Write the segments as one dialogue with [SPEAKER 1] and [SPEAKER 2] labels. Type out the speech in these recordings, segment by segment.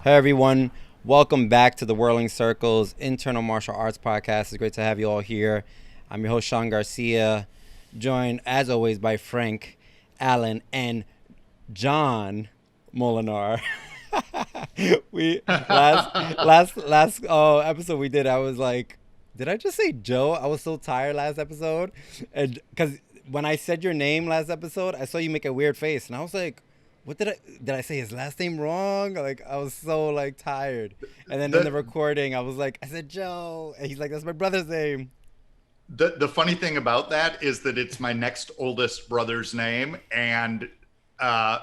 [SPEAKER 1] Hey everyone, welcome back to the Whirling Circles Internal Martial Arts Podcast. It's great to have you all here. I'm your host Shawn Garcia, joined as always by Frank, Allen, and Jon Molenar. we last episode we did, I was like, did I just say Joe? I was so tired last episode, and because when I said your name last episode, I saw you make a weird face, and I was like, what did I say his last name wrong? Like I was so like tired, and then in the
[SPEAKER 2] The,
[SPEAKER 1] recording, I was like, I said Joe, and he's like, that's my brother's name.
[SPEAKER 2] the funny thing about that is that it's my next oldest brother's name, and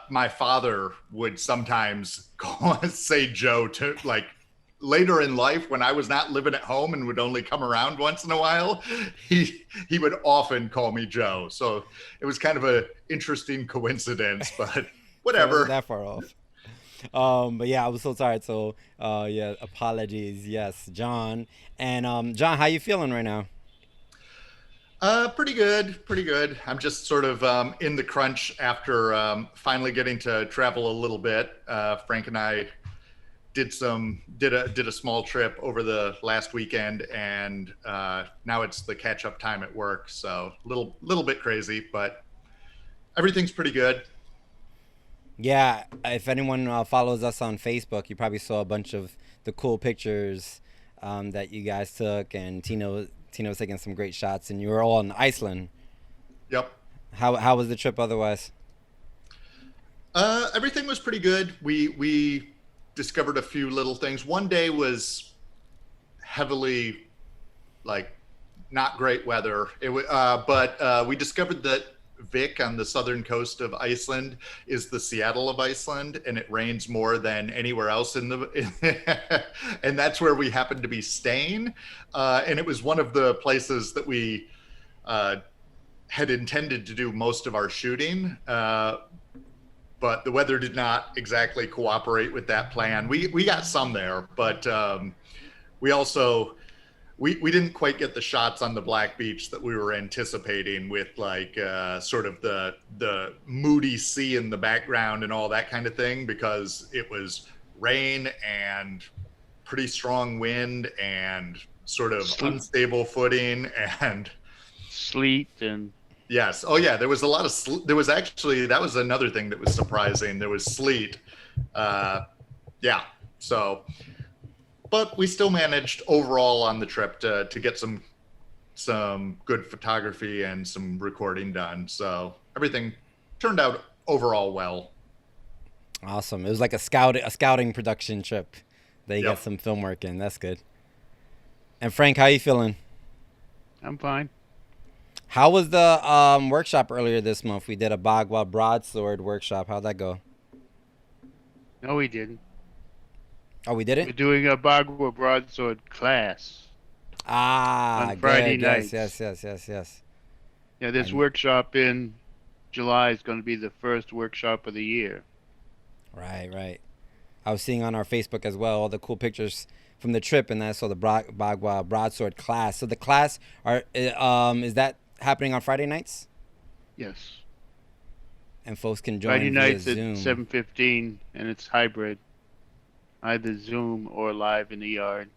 [SPEAKER 2] my father would sometimes say Joe to like later in life when I was not living at home and would only come around once in a while. He would often call me Joe, so it was kind of a interesting coincidence, but
[SPEAKER 1] So I wasn't
[SPEAKER 2] whatever.
[SPEAKER 1] that far off. But yeah, I was so tired. So yeah, apologies. Yes, John. And John, how you feeling right now?
[SPEAKER 2] Pretty good, pretty good. I'm just sort of in the crunch after finally getting to travel a little bit. Frank and I did a small trip over the last weekend, and now it's the catch up time at work. So little bit crazy, but everything's pretty good.
[SPEAKER 1] Yeah, if anyone follows us on Facebook, you probably saw a bunch of the cool pictures that you guys took, and Tino was taking some great shots, and you were all in Iceland.
[SPEAKER 2] Yep.
[SPEAKER 1] How was the trip otherwise?
[SPEAKER 2] Everything was pretty good. We discovered a few little things. One day was heavily like not great weather. But we discovered that Vik on the southern coast of Iceland is the Seattle of Iceland, and it rains more than anywhere else in the. And that's where we happened to be staying, and it was one of the places that we uh, had intended to do most of our shooting. But the weather did not exactly cooperate with that plan. We got some there, but we also we didn't quite get the shots on the Black Beach that we were anticipating with like sort of the moody sea in the background and all that kind of thing, because it was rain and pretty strong wind and sort of
[SPEAKER 3] Sl-
[SPEAKER 2] unstable footing and
[SPEAKER 3] Sleet and
[SPEAKER 2] yes. Oh yeah, there was a lot of there was actually, that was another thing that was surprising. There was sleet. uh yeah. So but we still managed overall on the trip to get some good photography and some recording done. So everything turned out overall well.
[SPEAKER 1] Awesome. It was like a scouting production trip that you got
[SPEAKER 2] Yep.
[SPEAKER 1] some film work in. That's good. And Frank, how you feeling?
[SPEAKER 3] I'm fine.
[SPEAKER 1] How was the workshop earlier this month? We did a Bagua broadsword workshop. How'd that go?
[SPEAKER 3] No, we didn't.
[SPEAKER 1] Oh, we did
[SPEAKER 3] We're
[SPEAKER 1] it?
[SPEAKER 3] doing a Bagua broadsword class
[SPEAKER 1] Ah,
[SPEAKER 3] on Friday
[SPEAKER 1] good. Yes, yes,
[SPEAKER 3] nights.
[SPEAKER 1] yes, yes, yes.
[SPEAKER 3] Yeah, this
[SPEAKER 1] And
[SPEAKER 3] workshop in July is going to be the first workshop of the year.
[SPEAKER 1] right, right. I was seeing on our Facebook as well all the cool pictures from the trip, and I saw the Bagua broadsword class. So the class is that happening on Friday nights?
[SPEAKER 3] Yes,
[SPEAKER 1] And folks can
[SPEAKER 3] Friday
[SPEAKER 1] join via
[SPEAKER 3] nights at
[SPEAKER 1] Zoom.
[SPEAKER 3] 7:15, and it's hybrid, either Zoom or live in the yard.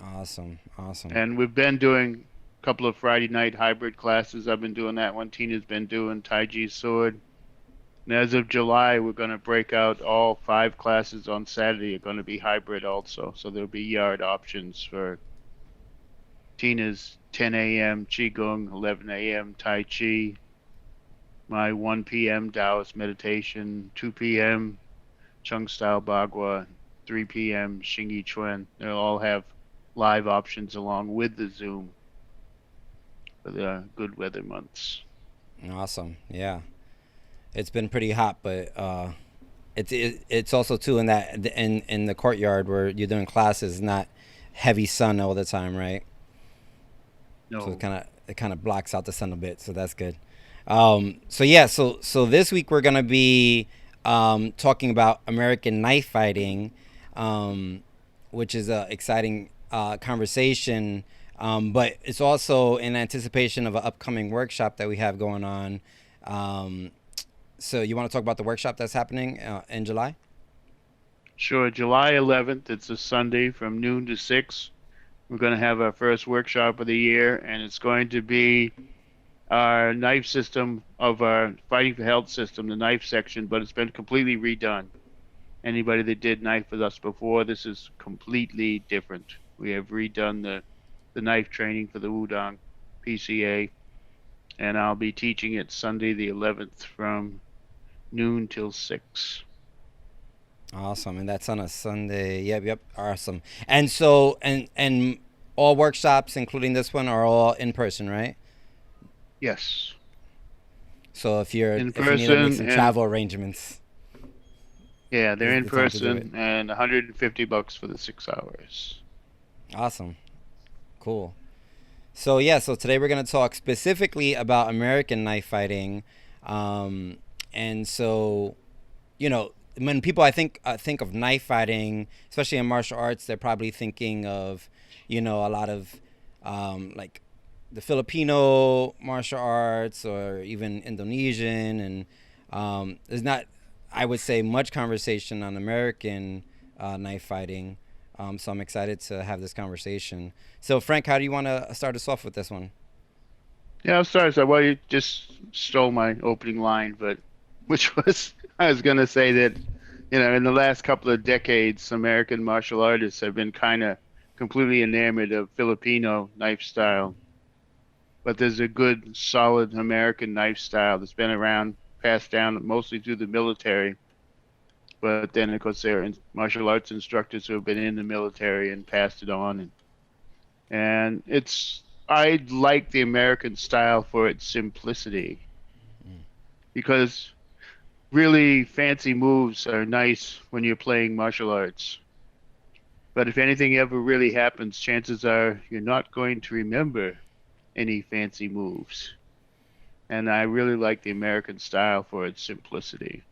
[SPEAKER 1] Awesome, awesome.
[SPEAKER 3] And we've been doing a couple of Friday night hybrid classes. I've been doing that one. Tina's been doing Taiji sword. And as of July, we're going to break out all 5 classes on Saturday are going to be hybrid also. So there'll be yard options for Tina's 10 a.m. Qigong, 11 a.m. Tai Chi, my 1 p.m. Taoist meditation, 2 p.m. Chung style Bagua, 3 p.m. Xingyi Chuan. They'll all have live options along with the Zoom for the good weather months.
[SPEAKER 1] Awesome. Yeah. It's been pretty hot, but it's also too in that in the courtyard where you're doing classes, not heavy sun all the time, right? So
[SPEAKER 3] No,
[SPEAKER 1] it kind of blocks out the sun a bit, so that's good. So yeah, so this week we're gonna be talking about American knife fighting, which is a exciting conversation. But it's also in anticipation of an upcoming workshop that we have going on. Um, so you want to talk about the workshop that's happening in July?
[SPEAKER 3] Sure. July 11th, it's a Sunday from noon to 6. We're going to have our first workshop of the year, and it's going to be our knife system of our Fighting for Health system, the knife section, but it's been completely redone. Anybody that did knife with us before, this is completely different. We have redone the knife training for the Wudang PCA, and I'll be teaching it Sunday the 11th from noon till 6.
[SPEAKER 1] Awesome, and that's on a Sunday. Yep. Awesome. And so, and all workshops, including this one, are all in person, right?
[SPEAKER 3] Yes,
[SPEAKER 1] So if
[SPEAKER 3] in
[SPEAKER 1] you need to make
[SPEAKER 3] person,
[SPEAKER 1] some
[SPEAKER 3] and
[SPEAKER 1] travel arrangements,
[SPEAKER 3] yeah, they're
[SPEAKER 1] this is
[SPEAKER 3] in
[SPEAKER 1] the time to do it.
[SPEAKER 3] person, and $150 for the 6 hours.
[SPEAKER 1] Awesome. Cool. So yeah, so today we're gonna talk specifically about American knife fighting, and so, you know, when people think of knife fighting, especially in martial arts, they're probably thinking of, you know, a lot of like the Filipino martial arts or even Indonesian, and there's not, I would say, much conversation on American knife fighting. So I'm excited to have this conversation. So Frank, how do you want to start us off with this one?
[SPEAKER 3] Yeah, I'm sorry. So, well, you just stole my opening line, but which was I was going to say that, in the last couple of decades, American martial artists have been kind of completely enamored of Filipino knife style. But there's a good, solid American knife style that's been around, passed down mostly through the military. But then, of course, there are martial arts instructors who have been in the military and passed it on. And I like the American style for its simplicity, because really fancy moves are nice when you're playing martial arts. But if anything ever really happens, chances are you're not going to remember any fancy moves. And I really like the American style for its simplicity.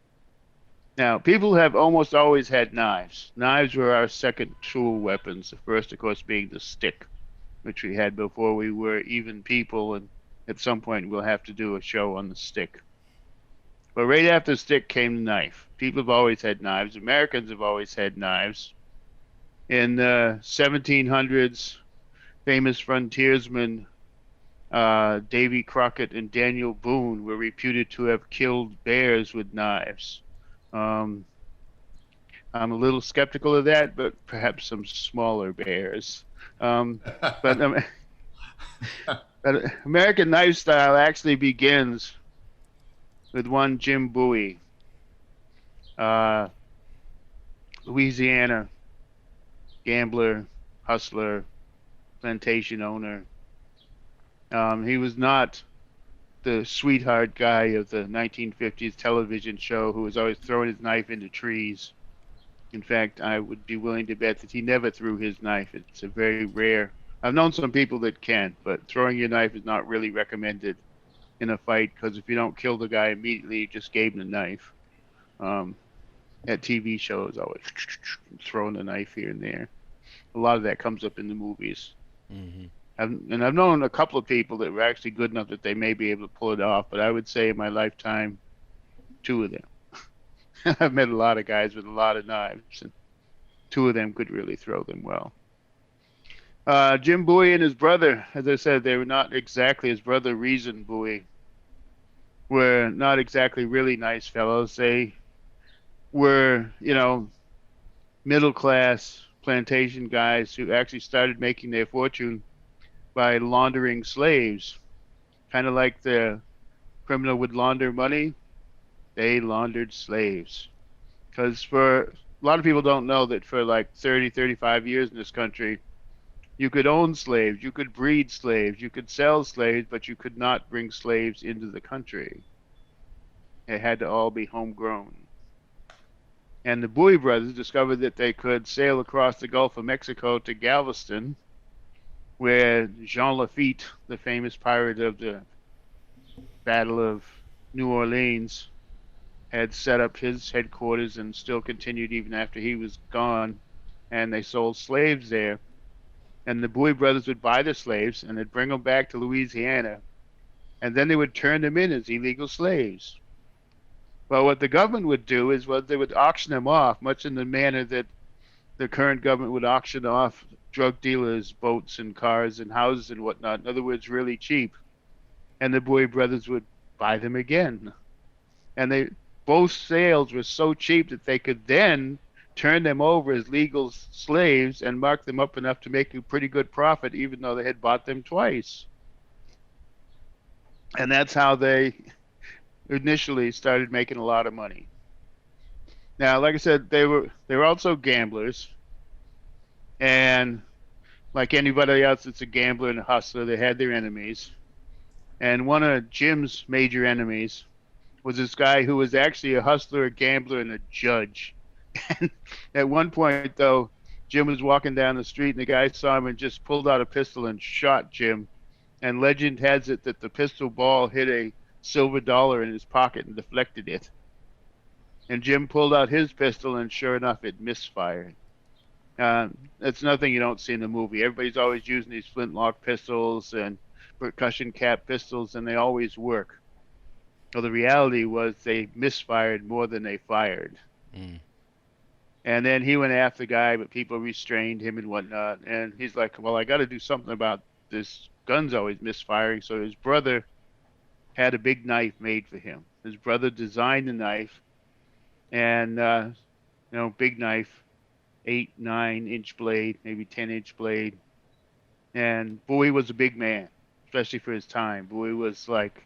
[SPEAKER 3] Now, people have almost always had knives. Knives were our second tool weapons, the first, of course, being the stick, which we had before we were even people, and at some point we'll have to do a show on the stick. But right after the stick came the knife. People have always had knives. Americans have always had knives. In the 1700s, famous frontiersmen Davy Crockett and Daniel Boone were reputed to have killed bears with knives. Um, I'm a little skeptical of that, but perhaps some smaller bears. But, but American knife style actually begins with one Jim Bowie, Louisiana gambler, hustler, plantation owner. He was not the sweetheart guy of the 1950s television show who was always throwing his knife into trees. In fact, I would be willing to bet that he never threw his knife. It's a very rare. I've known some people that can, but throwing your knife is not really recommended in a fight, because if you don't kill the guy immediately, you just gave him the knife. At TV shows, always throwing the knife here and there. A lot of that comes up in the movies.
[SPEAKER 1] Mm-hmm.
[SPEAKER 3] And I've known a couple of people that were actually good enough that they may be able to pull it off, but I would say in my lifetime, 2 of them. I've met a lot of guys with a lot of knives, and 2 of them could really throw them well. Jim Bowie and his brother, as I said, they were not exactly, his brother Reason Bowie, were not exactly really nice fellows. They were, middle class plantation guys who actually started making their fortune by laundering slaves. Kind of like the criminal would launder money, they laundered slaves. Because for a lot of people don't know that for like 30, 35 years in this country, you could own slaves, you could breed slaves, you could sell slaves, but you could not bring slaves into the country. It had to all be homegrown. And the Bowie brothers discovered that they could sail across the Gulf of Mexico to Galveston, where Jean Lafitte, the famous pirate of the Battle of New Orleans, had set up his headquarters and still continued even after he was gone. And they sold slaves there. And the Bowie brothers would buy the slaves and they'd bring them back to Louisiana. And then they would turn them in as illegal slaves. Well, what the government would do is what they would auction them off, much in the manner that the current government would auction off drug dealers, boats and cars and houses and whatnot. In other words, really cheap. And the Bowie brothers would buy them again. And they both sales were so cheap that they could then turn them over as legal slaves and mark them up enough to make a pretty good profit, even though they had bought them twice. And that's how they initially started making a lot of money. Now, like I said, they were also gamblers, and like anybody else that's a gambler and a hustler, they had their enemies. And one of Jim's major enemies was this guy who was actually a hustler, a gambler, and a judge. And at one point, though, Jim was walking down the street, and the guy saw him and just pulled out a pistol and shot Jim. And legend has it that the pistol ball hit a silver dollar in his pocket and deflected it. And Jim pulled out his pistol, and sure enough, it misfired. It's nothing you don't see in the movie. Everybody's always using these flintlock pistols and percussion cap pistols, and they always work. Well, the reality was they misfired more than they fired.
[SPEAKER 1] Mm.
[SPEAKER 3] And then he went after the guy, but people restrained him and whatnot. And he's like, well, I got to do something about this. Gun's always misfiring. So his brother had a big knife made for him. His brother designed the knife, and big knife, 8-9 inch blade, maybe 10-inch blade. And Bowie was a big man, especially for his time. Bowie was like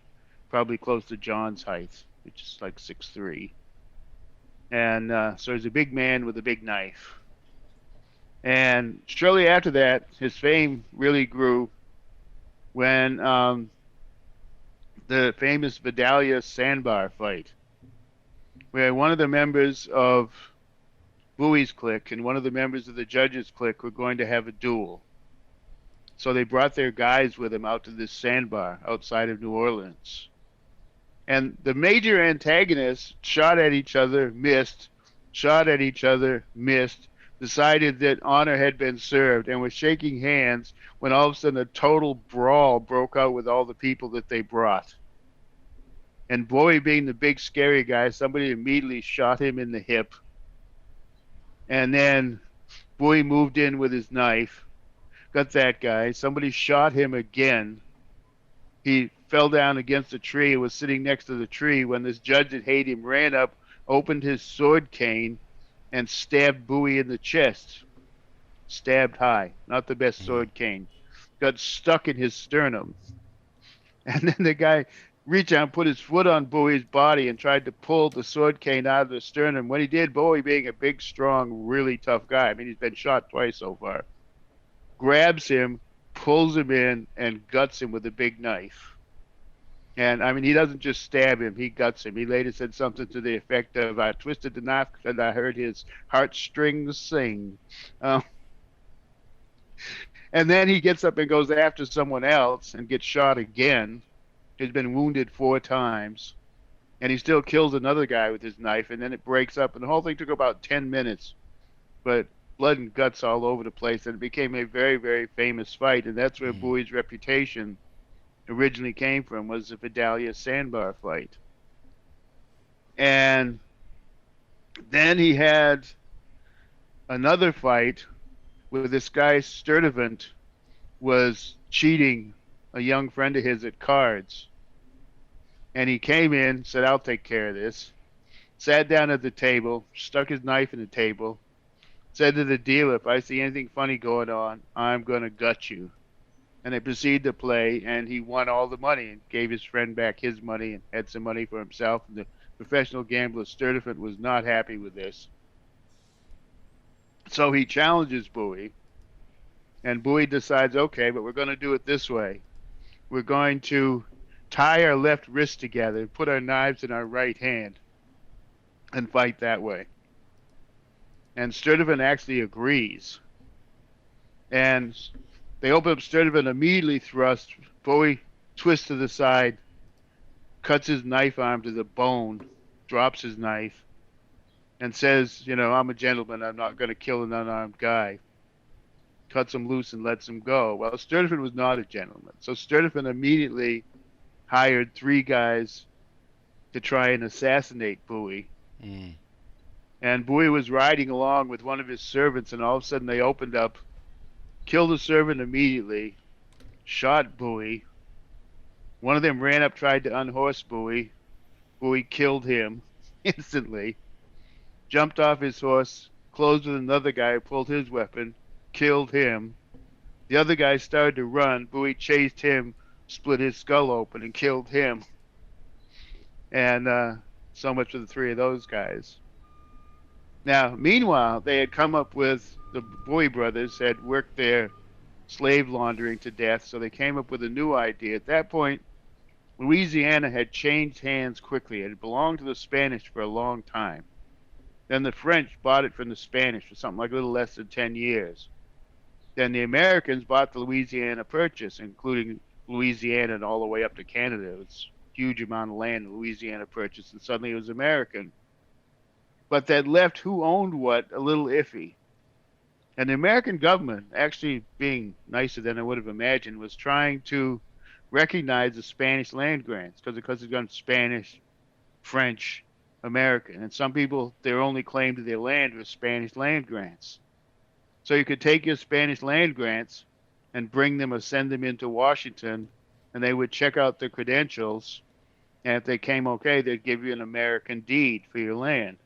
[SPEAKER 3] probably close to John's height, which is like 6'3". And so he's a big man with a big knife. And shortly after that, his fame really grew when the famous Vidalia sandbar fight, where one of the members of Bowie's clique and one of the members of the judges' clique were going to have a duel. So they brought their guys with them out to this sandbar outside of New Orleans. And the major antagonists shot at each other, missed, shot at each other, missed, decided that honor had been served, and were shaking hands when all of a sudden a total brawl broke out with all the people that they brought. And Bowie, being the big scary guy, somebody immediately shot him in the hip. And then Bowie moved in with his knife, got that guy. Somebody shot him again. He fell down against a tree and was sitting next to the tree when this judge that hated him ran up, opened his sword cane, and stabbed Bowie in the chest. Stabbed high, not the best sword cane. Got stuck in his sternum. And then the guy reached out and put his foot on Bowie's body and tried to pull the sword cane out of the sternum. When he did, Bowie, being a big, strong, really tough guy, I mean, he's been shot twice so far, grabs him, pulls him in, and guts him with a big knife. And, I mean, he doesn't just stab him, he guts him. He later said something to the effect of, I twisted the knife and I heard his heartstrings sing. And then he gets up and goes after someone else and gets shot again. He's been wounded 4 times. And he still kills another guy with his knife, and then it breaks up. And the whole thing took about 10 minutes. But blood and guts all over the place, and it became a very, very famous fight. And that's where Bowie's reputation originally came from, was the Vidalia sandbar fight. And then he had another fight where this guy Sturdivant was cheating a young friend of his at cards. And he came in, said, I'll take care of this. Sat down at the table, stuck his knife in the table, said to the dealer, if I see anything funny going on, I'm going to gut you. And they proceeded to play, and he won all the money and gave his friend back his money and had some money for himself. And the professional gambler Sturdivant was not happy with this. So he challenges Bowie, and Bowie decides, okay, but we're going to do it this way. We're going to tie our left wrist together, put our knives in our right hand, and fight that way. And Sturdivant actually agrees. And they open up Sturdivant, immediately thrust. Bowie twists to the side, cuts his knife arm to the bone, drops his knife, and says, I'm a gentleman. I'm not going to kill an unarmed guy. Cuts him loose and lets him go. Well, Sturdivant was not a gentleman. So Sturdivant immediately hired 3 guys to try and assassinate Bowie.
[SPEAKER 1] Mm.
[SPEAKER 3] And Bowie was riding along with one of his servants, and all of a sudden they opened up, killed the servant immediately, shot Bowie. One of them ran up, tried to unhorse Bowie. Bowie killed him instantly, jumped off his horse, closed with another guy, pulled his weapon, killed him. The other guy started to run. Bowie chased him, split his skull open, and killed him. And so much for the three of those guys. Now, meanwhile, they had come up with, the Bowie brothers had worked their slave laundering to death, so they came up with a new idea. At that point, Louisiana had changed hands quickly. It had belonged to the Spanish for a long time. Then the French bought it from the Spanish for something like a little less than 10 years. Then the Americans bought the Louisiana Purchase, including Louisiana and all the way up to Canada. It was a huge amount of land in Louisiana Purchase, and suddenly it was American. But that left who owned what a little iffy. And the American government, actually being nicer than I would have imagined, was trying to recognize the Spanish land grants because it's got Spanish, French, American. And some people, their only claim to their land was Spanish land grants. So you could take your Spanish land grants and bring them or send them into Washington, and they would check out the credentials. And if they came okay, they'd give you an American deed for your land.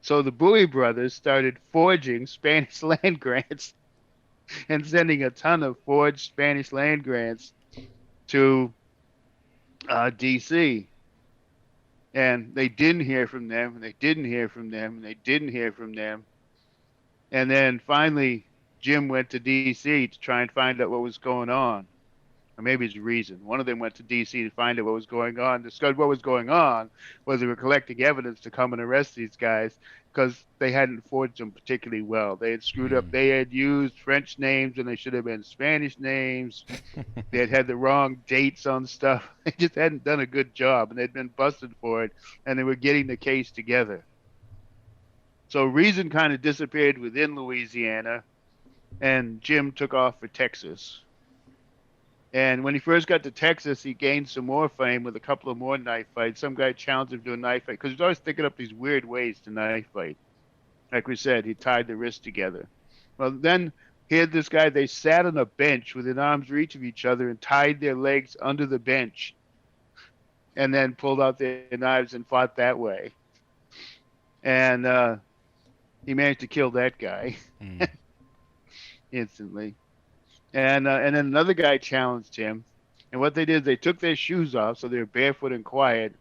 [SPEAKER 3] So the Bowie brothers started forging Spanish land grants and sending a ton of forged Spanish land grants to D.C. And they didn't hear from them, and they didn't hear from them, and they didn't hear from them. And then finally, Jim went to D.C. to try and find out what was going on. Or maybe it's reason. One of them went to D.C. to find out what was going on. Discovered what was going on was they were collecting evidence to come and arrest these guys because they hadn't forged them particularly well. They had screwed up. They had used French names when they should have been Spanish names. They had had the wrong dates on stuff. They just hadn't done a good job, and they'd been busted for it, and they were getting the case together. So reason kind of disappeared within Louisiana, and Jim took off for Texas. And when he first got to Texas, he gained some more fame with a couple of more knife fights. Some guy challenged him to a knife fight because he's always thinking up these weird ways to knife fight. Like we said, he tied the wrists together. Well, then he had this guy, they sat on a bench within arm's reach of each other and tied their legs under the bench and then pulled out their knives and fought that way. And he managed to kill that guy instantly. And then another guy challenged him. And what they did, they took their shoes off, so they were barefoot and quiet,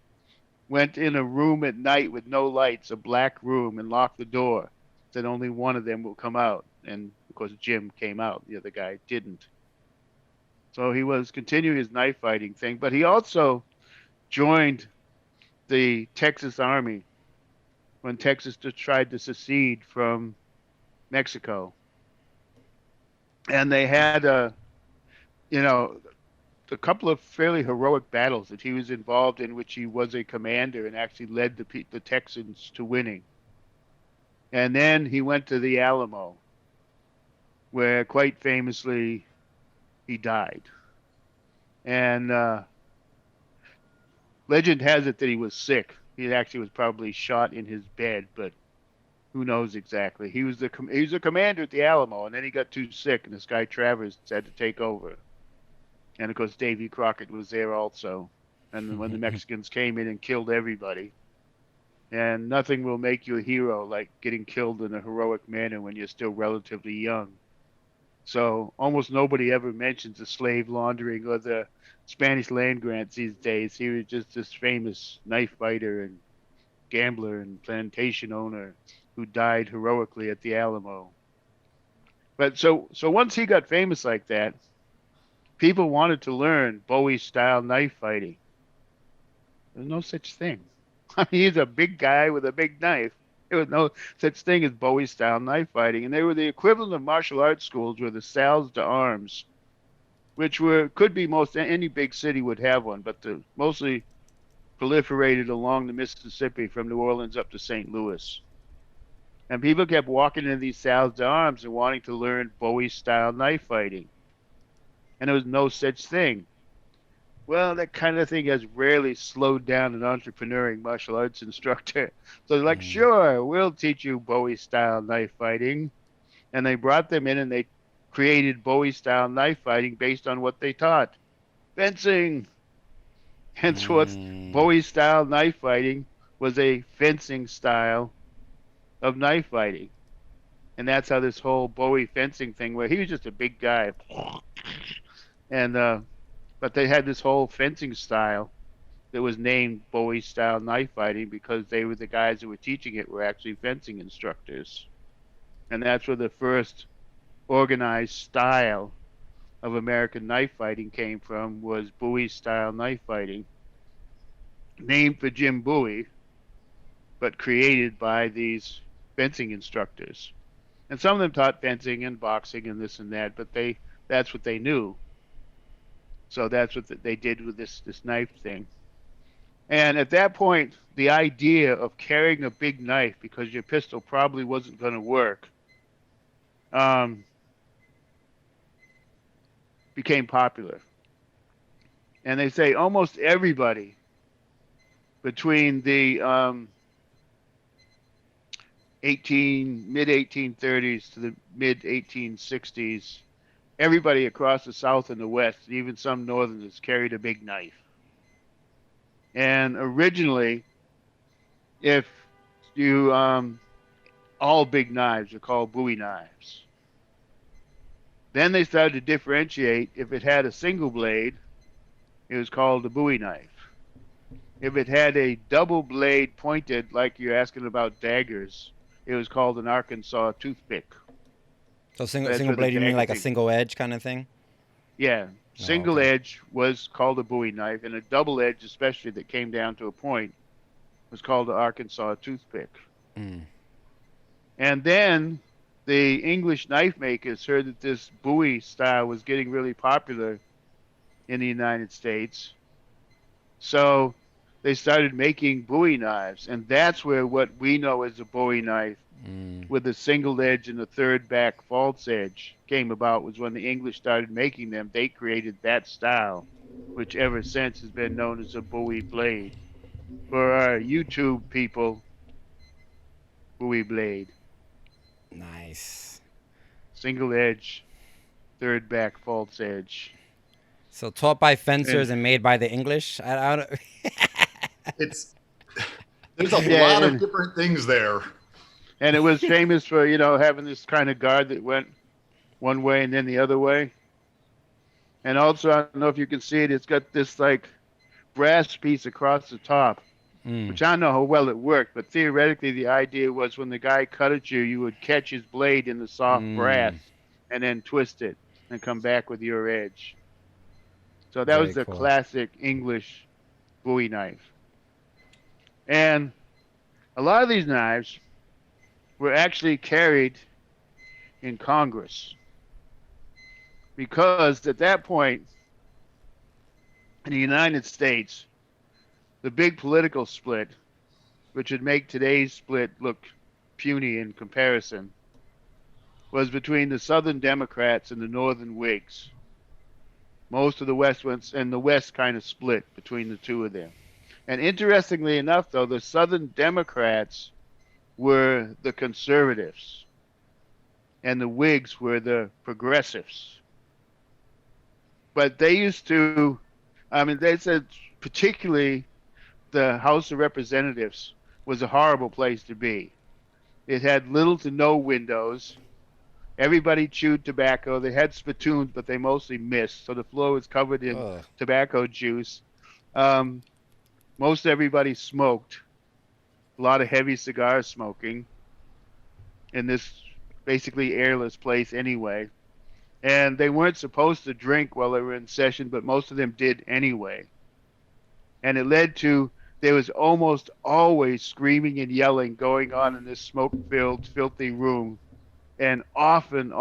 [SPEAKER 3] went in a room at night with no lights, a black room, and locked the door. Said only one of them will come out. And, of course, Jim came out. The other guy didn't. So he was continuing his knife fighting thing. But he also joined the Texas Army when Texas just tried to secede from Mexico. And they had a couple of fairly heroic battles that he was involved in, which he was a commander and actually led the Texans to winning. And then he went to the Alamo, where quite famously he died. And legend has it that he was sick. He actually was probably shot in his bed, but who knows exactly. He was a commander at the Alamo, and then he got too sick, and this guy Travers had to take over. And, of course, Davy Crockett was there also. And when the Mexicans came in and killed everybody. And nothing will make you a hero like getting killed in a heroic manner when you're still relatively young. So almost nobody ever mentions the slave laundering or the Spanish land grants these days. He was just this famous knife fighter and gambler and plantation owner who died heroically at the Alamo. But so once he got famous like that, people wanted to learn Bowie-style knife fighting. There's no such thing. I mean, he's a big guy with a big knife. There was no such thing as Bowie-style knife fighting. And they were the equivalent of martial arts schools, were the salles d'armes, which could be any big city would have one, but mostly proliferated along the Mississippi from New Orleans up to St. Louis. And people kept walking into these salles d'armes and wanting to learn Bowie-style knife fighting. And there was no such thing. Well, that kind of thing has rarely slowed down an entrepreneuring martial arts instructor. So they're like,
[SPEAKER 1] Mm.
[SPEAKER 3] sure, we'll teach you Bowie style knife fighting. And they brought them in and they created Bowie style knife fighting based on what they taught. Fencing. Hence what
[SPEAKER 1] Mm.
[SPEAKER 3] Bowie style knife fighting was a fencing style of knife fighting. And that's how this whole Bowie fencing thing, where he was just a big guy. And but they had this whole fencing style that was named Bowie style knife fighting because they were the guys who were teaching it were actually fencing instructors. And that's where the first organized style of American knife fighting came from, was Bowie style knife fighting, named for Jim Bowie, but created by these fencing instructors. And some of them taught fencing and boxing and this and that, but that's what they knew. So that's what they did with this knife thing. And at that point, the idea of carrying a big knife because your pistol probably wasn't going to work um, became popular. And they say almost everybody between the mid 1830s to the mid 1860s, everybody across the South and the West, and even some Northerners, carried a big knife. And originally, if you all big knives are called Bowie knives. Then they started to differentiate. If it had a single blade, it was called a Bowie knife. If it had a double blade pointed, like you're asking about daggers, it was called an Arkansas toothpick.
[SPEAKER 1] So
[SPEAKER 3] That's
[SPEAKER 1] single
[SPEAKER 3] where the
[SPEAKER 1] blade, you mean
[SPEAKER 3] dagger
[SPEAKER 1] like a
[SPEAKER 3] thing.
[SPEAKER 1] single edge kind of thing?
[SPEAKER 3] Yeah,
[SPEAKER 1] Oh,
[SPEAKER 3] single
[SPEAKER 1] okay.
[SPEAKER 3] edge was called a Bowie knife, and a double edge, especially that came down to a point, was called an Arkansas toothpick.
[SPEAKER 1] Mm.
[SPEAKER 3] And then the English knife makers heard that this Bowie style was getting really popular in the United States. So they started making Bowie knives. And that's where what we know as a Bowie knife
[SPEAKER 1] Mm.
[SPEAKER 3] with the single edge and the third back false edge came about, was when the English started making them. They created that style, which ever since has been known as a Bowie blade. For our YouTube people, Bowie blade.
[SPEAKER 1] Nice.
[SPEAKER 3] Single edge, third back false edge.
[SPEAKER 1] So taught by fencers
[SPEAKER 3] And
[SPEAKER 1] and made by the English. I don't.
[SPEAKER 2] It's there's a
[SPEAKER 3] yeah,
[SPEAKER 2] lot of different things there.
[SPEAKER 3] and it was famous for, having this kind of guard that went one way and then the other way. And also, I don't know if you can see it, it's got this like brass piece across the top,
[SPEAKER 1] Mm.
[SPEAKER 3] which I don't know how well it worked, but theoretically the idea was when the guy cut at you, you would catch his blade in the soft brass
[SPEAKER 1] Mm.
[SPEAKER 3] and then twist it and come back with your edge. So that was
[SPEAKER 1] Very
[SPEAKER 3] the
[SPEAKER 1] cool.
[SPEAKER 3] classic English Bowie knife. And a lot of these knives were actually carried in Congress, because at that point in the United States, the big political split, which would make today's split look puny in comparison, was between the Southern Democrats and the Northern Whigs. Most of the West went, and the West kind of split between the two of them. And interestingly enough, though, the Southern Democrats were the conservatives, and the Whigs were the progressives. But they used to, they said particularly the House of Representatives was a horrible place to be. It had little to no windows. Everybody chewed tobacco. They had spittoons, but they mostly missed, so the floor was covered in
[SPEAKER 1] Ugh.
[SPEAKER 3] tobacco juice. Most everybody smoked. A lot of heavy cigar smoking in this basically airless place anyway. And they weren't supposed to drink while they were in session, but most of them did anyway. And it led to, there was almost always screaming and yelling going on in this smoke-filled, filthy room, and often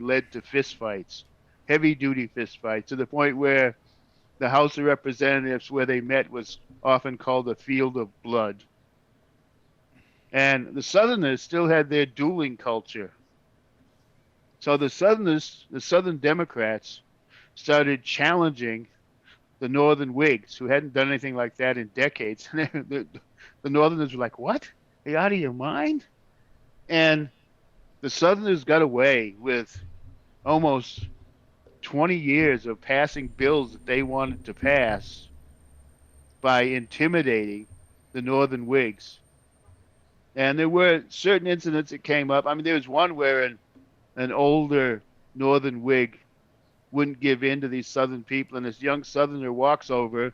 [SPEAKER 3] led to fistfights, heavy-duty fistfights, to the point where the House of Representatives, where they met, was often called a field of blood. And the Southerners still had their dueling culture. So the Southern Democrats started challenging the Northern Whigs, who hadn't done anything like that in decades. The Northerners were like, "What? Are you out of your mind?" And the Southerners got away with almost 20 years of passing bills that they wanted to pass by intimidating the Northern Whigs. And there were certain incidents that came up. I mean, there was one where an older Northern Whig wouldn't give in to these Southern people, and this young Southerner walks over.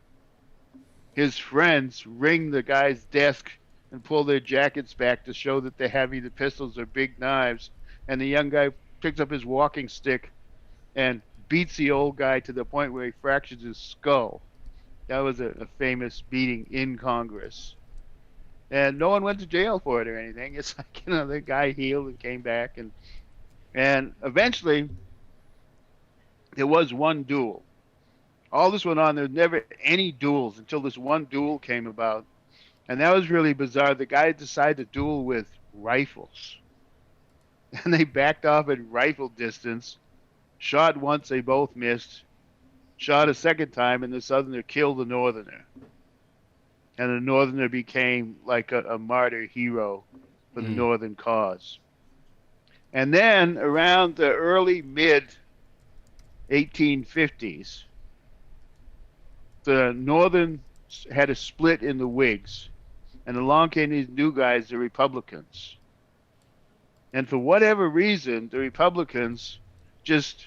[SPEAKER 3] His friends ring the guy's desk and pull their jackets back to show that they have either pistols or big knives. And the young guy picks up his walking stick and beats the old guy to the point where he fractures his skull. That was a famous beating in Congress. And no one went to jail for it or anything. It's like, the guy healed and came back. And eventually, there was one duel. All this went on. There was never any duels until this one duel came about. And that was really bizarre. The guy decided to duel with rifles. And they backed off at rifle distance. Shot once, they both missed. Shot a second time, and the Southerner killed the Northerner. And the Northerner became like a martyr hero for the Northern cause. And then around the early mid 1850s, the Northern had a split in the Whigs, and along came these new guys, the Republicans. And for whatever reason, the Republicans just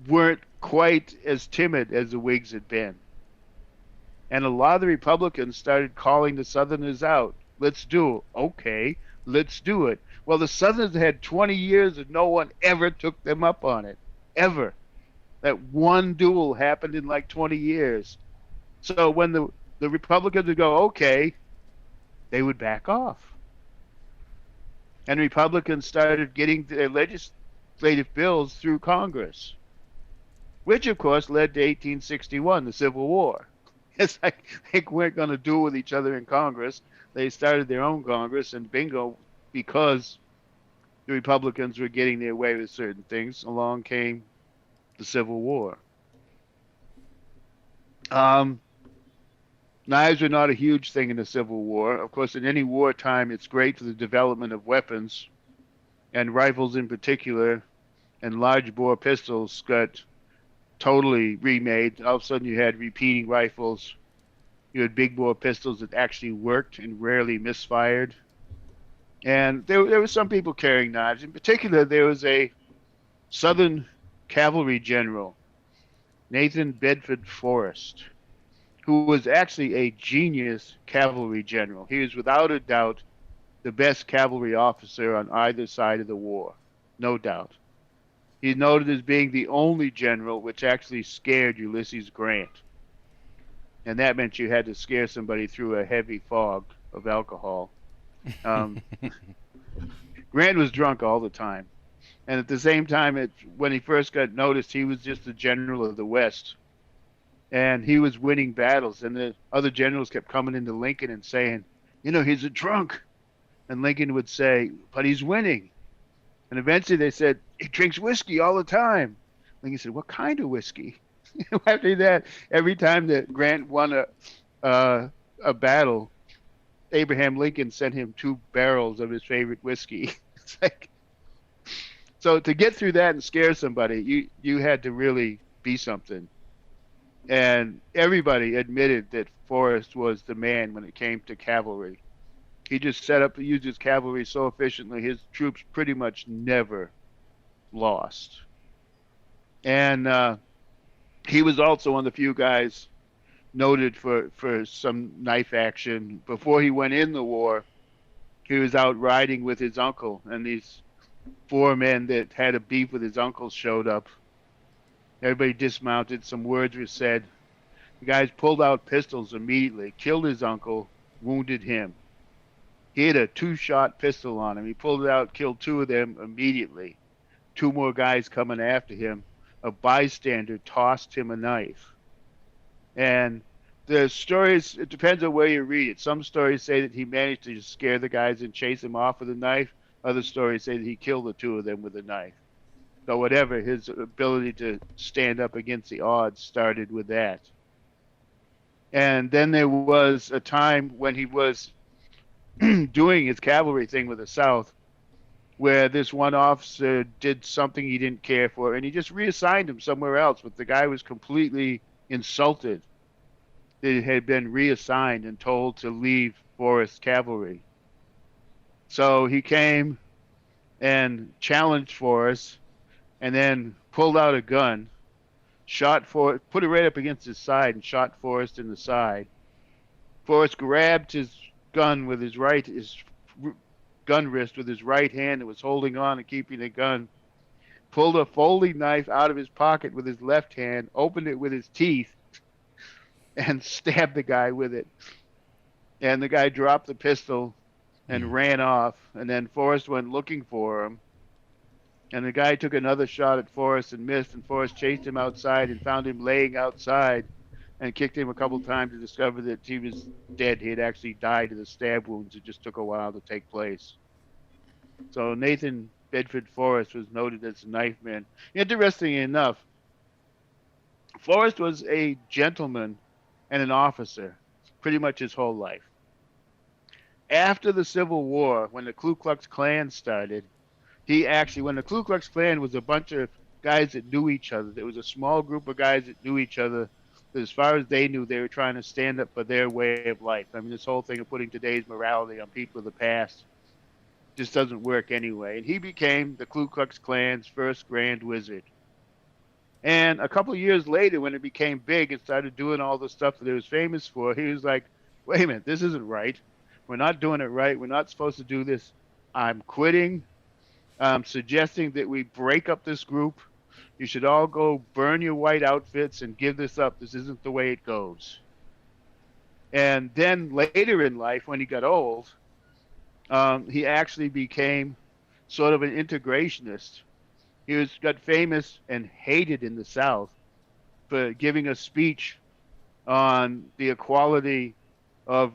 [SPEAKER 3] weren't quite as timid as the Whigs had been. And a lot of the Republicans started calling the Southerners out. Let's do it. Okay, let's do it. Well, the Southerners had 20 years and no one ever took them up on it. Ever. That one duel happened in like 20 years. So when the Republicans would go, okay, they would back off. And Republicans started getting their legislative bills through Congress, which, of course, led to 1861, the Civil War. It's like they weren't going to duel with each other in Congress. They started their own Congress, and bingo, because the Republicans were getting their way with certain things, along came the Civil War. Knives were not a huge thing in the Civil War. Of course, in any wartime, it's great for the development of weapons, and rifles in particular, and large bore pistols got totally remade. All of a sudden, you had repeating rifles. You had big bore pistols that actually worked and rarely misfired. And there were some people carrying knives. In particular, there was a Southern cavalry general, Nathan Bedford Forrest, who was actually a genius cavalry general. He was without a doubt the best cavalry officer on either side of the war, no doubt. He's noted as being the only general which actually scared Ulysses Grant. And that meant you had to scare somebody through a heavy fog of alcohol. Grant was drunk all the time. And at the same time, when he first got noticed, he was just the general of the West. And he was winning battles. And the other generals kept coming into Lincoln and saying, he's a drunk. And Lincoln would say, but he's winning. And eventually they said, he drinks whiskey all the time. Lincoln said, what kind of whiskey? After that, every time that Grant won a battle, Abraham Lincoln sent him 2 barrels of his favorite whiskey. It's like, so to get through that and scare somebody, you had to really be something. And everybody admitted that Forrest was the man when it came to cavalry. He just used his cavalry so efficiently, his troops pretty much never lost. And he was also one of the few guys noted for some knife action. Before he went in the war, he was out riding with his uncle, and these 4 men that had a beef with his uncle showed up. Everybody dismounted. Some words were said. The guys pulled out pistols immediately, killed his uncle, wounded him. He had a 2-shot pistol on him. He pulled it out, killed 2 of them immediately. 2 more guys coming after him. A bystander tossed him a knife. And the stories, it depends on where you read it. Some stories say that he managed to just scare the guys and chase them off with a knife. Other stories say that he killed the 2 of them with a knife. So whatever, his ability to stand up against the odds started with that. And then there was a time when he was doing his cavalry thing with the South, where this one officer did something he didn't care for, and he just reassigned him somewhere else. But the guy was completely insulted that he had been reassigned and told to leave Forrest Cavalry. So he came and challenged Forrest, and then pulled out a gun, shot Forrest, put it right up against his side, and shot Forrest in the side. Forrest grabbed his gun with his gun wrist with his right hand and was holding on and keeping the gun. Pulled a folding knife out of his pocket with his left hand, opened it with his teeth, and stabbed the guy with it. And the guy dropped the pistol and ran off. And then Forrest went looking for him. And the guy took another shot at Forrest and missed. And Forrest chased him outside and found him laying outside and kicked him a couple times to discover that he was dead. He had actually died of the stab wounds. It just took a while to take place. So Nathan Bedford Forrest was noted as a knife man. Interestingly enough, Forrest was a gentleman and an officer pretty much his whole life. After the Civil War, when the Ku Klux Klan started, when the Ku Klux Klan was a bunch of guys that knew each other. There was a small group of guys that knew each other. As far as they knew, they were trying to stand up for their way of life. I mean, this whole thing of putting today's morality on people of the past just doesn't work anyway. And he became the Ku Klux Klan's first Grand Wizard. And a couple of years later, when it became big and started doing all the stuff that it was famous for, he was like, wait a minute, this isn't right. We're not doing it right. We're not supposed to do this. I'm quitting. I'm suggesting that we break up this group. You should all go burn your white outfits and give this up. This isn't the way it goes. And then later in life, when he got old, he actually became sort of an integrationist. He got famous and hated in the South for giving a speech on the equality of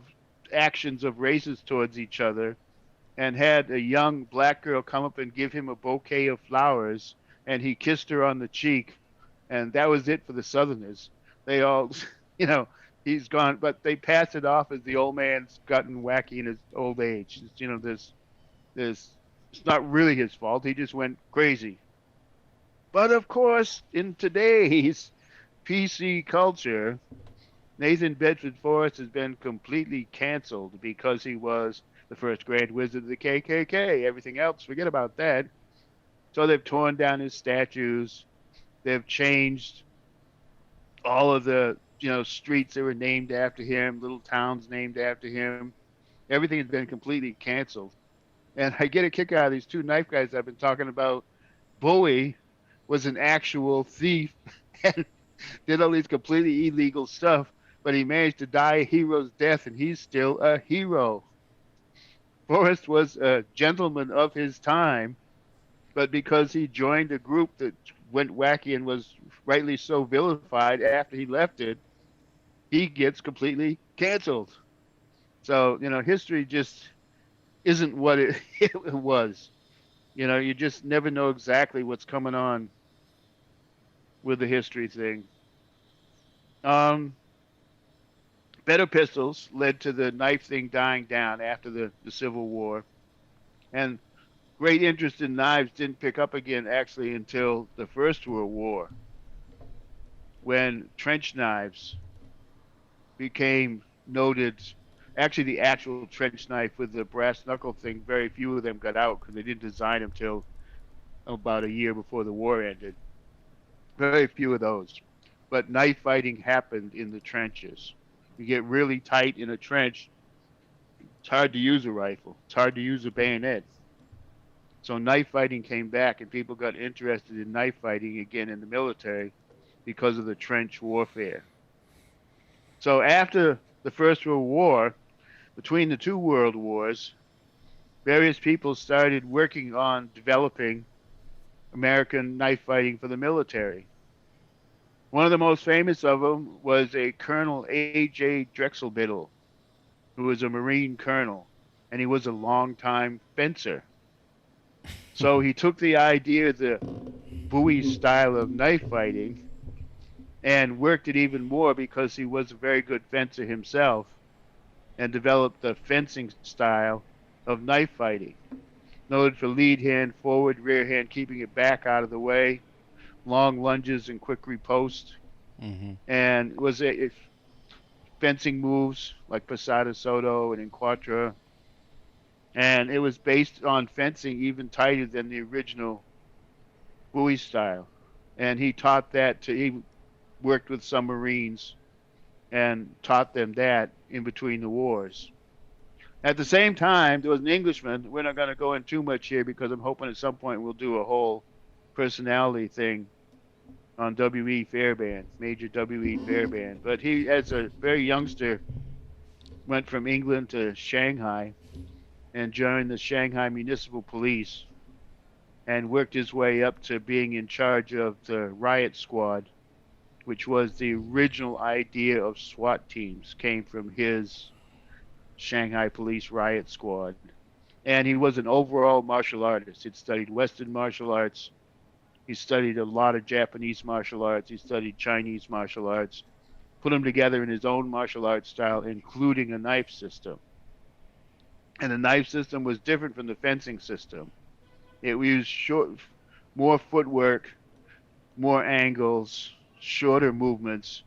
[SPEAKER 3] actions of races towards each other, and had a young black girl come up and give him a bouquet of flowers, and he kissed her on the cheek, and that was it for the Southerners. They all, he's gone, but they pass it off as the old man's gotten wacky in his old age. It's not really his fault. He just went crazy. But of course, in today's PC culture, Nathan Bedford Forrest has been completely canceled because he was the first Grand Wizard of the KKK. Everything else, forget about that. So they've torn down his statues. They've changed all of the streets that were named after him, little towns named after him. Everything has been completely canceled. And I get a kick out of these two knife guys I've been talking about. Bowie was an actual thief and did all these completely illegal stuff, but he managed to die a hero's death, and he's still a hero. Forrest was a gentleman of his time, but because he joined a group that went wacky and was rightly so vilified after he left it, he gets completely canceled. So, history just isn't what it was. You just never know exactly what's coming on with the history thing. Better pistols led to the knife thing dying down after the Civil War. And great interest in knives didn't pick up again actually until the First World War, when trench knives became noted. Actually, the actual trench knife with the brass knuckle thing, very few of them got out because they didn't design them till about a year before the war ended. Very few of those. But knife fighting happened in the trenches. You get really tight in a trench, it's hard to use a rifle. It's hard to use a bayonet. So knife fighting came back, and people got interested in knife fighting again in the military because of the trench warfare. So after the First World War, between the two world wars, various people started working on developing American knife fighting for the military. One of the most famous of them was a Colonel A.J. Drexelbiddle, who was a Marine colonel, and he was a longtime fencer. So he took the idea of the Bowie style of knife fighting and worked it even more because he was a very good fencer himself and developed the fencing style of knife fighting. Noted for lead hand, forward, rear hand, keeping it back out of the way, long lunges and quick riposte,
[SPEAKER 1] Mm-hmm.
[SPEAKER 3] and was a fencing moves like Pasada Soto and Enquatra. And it was based on fencing even tighter than the original Bowie style. And he taught that to, he worked with some Marines and taught them that in between the wars. At the same time, there was an Englishman. We're not going to go in too much here because I'm hoping at some point we'll do a whole personality thing on W.E. Fairbairn, Major W.E. Fairbairn. But he, as a very youngster, went from England to Shanghai and joined the Shanghai Municipal Police and worked his way up to being in charge of the riot squad, which was the original idea of SWAT teams, came from his Shanghai Police riot squad. And he was an overall martial artist. He'd studied Western martial arts. He studied a lot of Japanese martial arts. He studied Chinese martial arts, put them together in his own martial arts style, including a knife system. And the knife system was different from the fencing system. It used more footwork, more angles, shorter movements.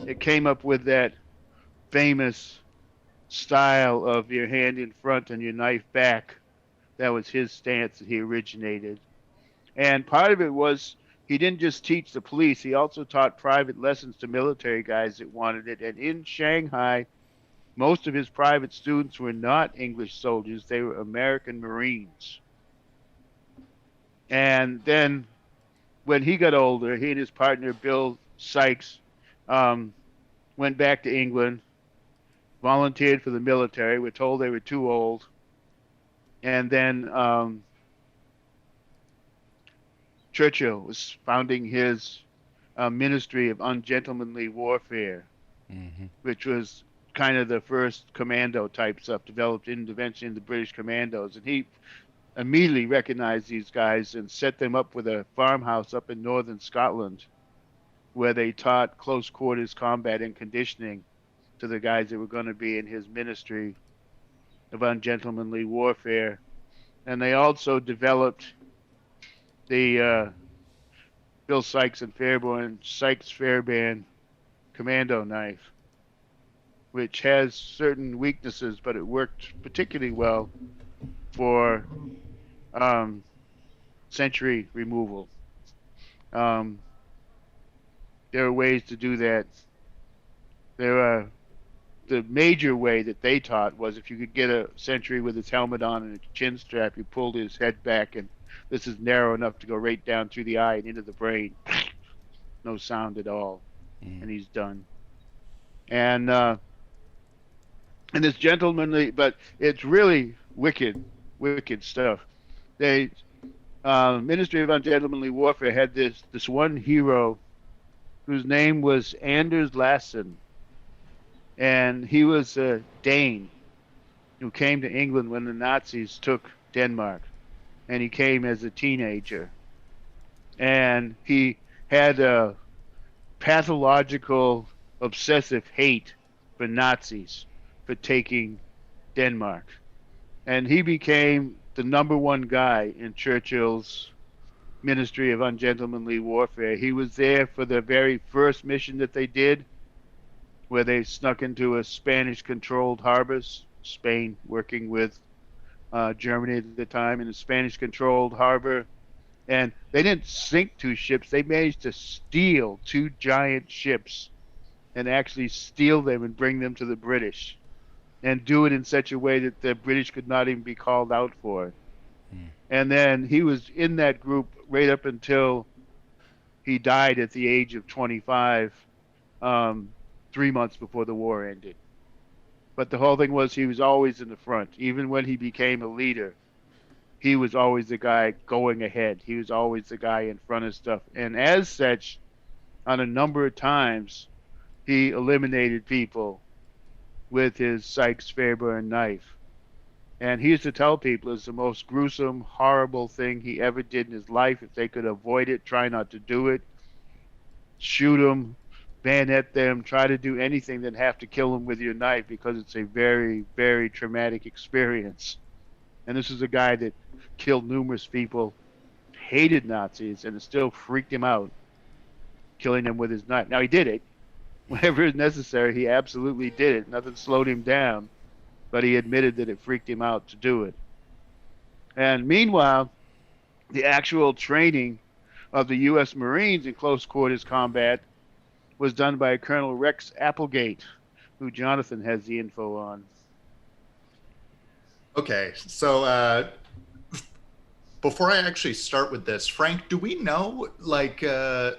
[SPEAKER 3] It came up with that famous style of your hand in front and your knife back. That was his stance that he originated. And part of it was he didn't just teach the police, he also taught private lessons to military guys that wanted it. And in Shanghai, most of his private students were not English soldiers, they were American Marines. And then when he got older, he and his partner, Bill Sykes, um, went back to England, volunteered for the military. We're told they were too old. And then Churchill was founding his Ministry of Ungentlemanly Warfare,
[SPEAKER 1] Mm-hmm.
[SPEAKER 3] which was kind of the first commando type stuff developed eventually in the British Commandos. And he immediately recognized these guys and set them up with a farmhouse up in northern Scotland where they taught close quarters combat and conditioning to the guys that were going to be in his Ministry of Ungentlemanly Warfare. And they also developed the Bill Sykes and Sykes Fairbairn commando knife, which has certain weaknesses, but it worked particularly well for century removal. There are ways to do that. The major way that they taught was if you could get a sentry with his helmet on and a chin strap, you pulled his head back, and this is narrow enough to go right down through the eye and into the brain. No sound at all, and he's done. And this gentlemanly, but it's really wicked stuff. They Ministry of Ungentlemanly Warfare had this one hero whose name was Anders Lassen, and he was a Dane who came to England when the Nazis took Denmark, and he came as a teenager, and he had a pathological obsessive hate for Nazis for taking Denmark, and he became the number one guy in Churchill's Ministry of Ungentlemanly Warfare. He was there for the very first mission that they did, where they snuck into a Spanish-controlled harbor, Spain working with Germany at the time, in a Spanish-controlled harbor. And they didn't sink two ships. They managed to steal two giant ships and actually steal them and bring them to the British and do it in such a way that the British could not even be called out for it. And then he was in that group right up until he died at the age of 25, 3 months before the war ended. But the whole thing was he was always in the front. Even when he became a leader, he was always the guy going ahead. He was always the guy in front of stuff. And as such, on a number of times, he eliminated people with his Sykes Fairbairn knife. And he used to tell people it's the most gruesome, horrible thing he ever did in his life. If they could avoid it, try not to do it. Shoot him, bayonet them, try to do anything, then have to kill them with your knife because it's a very, very traumatic experience. And this is a guy that killed numerous people, hated Nazis, and it still freaked him out, killing them with his knife. Now, he did it. Whenever it's necessary, he absolutely did it. Nothing slowed him down, but he admitted that it freaked him out to do it. And meanwhile, the actual training of the U.S. Marines in close quarters combat was done by Colonel Rex Applegate, who Jonathan has the info on.
[SPEAKER 2] Okay, so before I actually start with this, Frank, do we know, like, I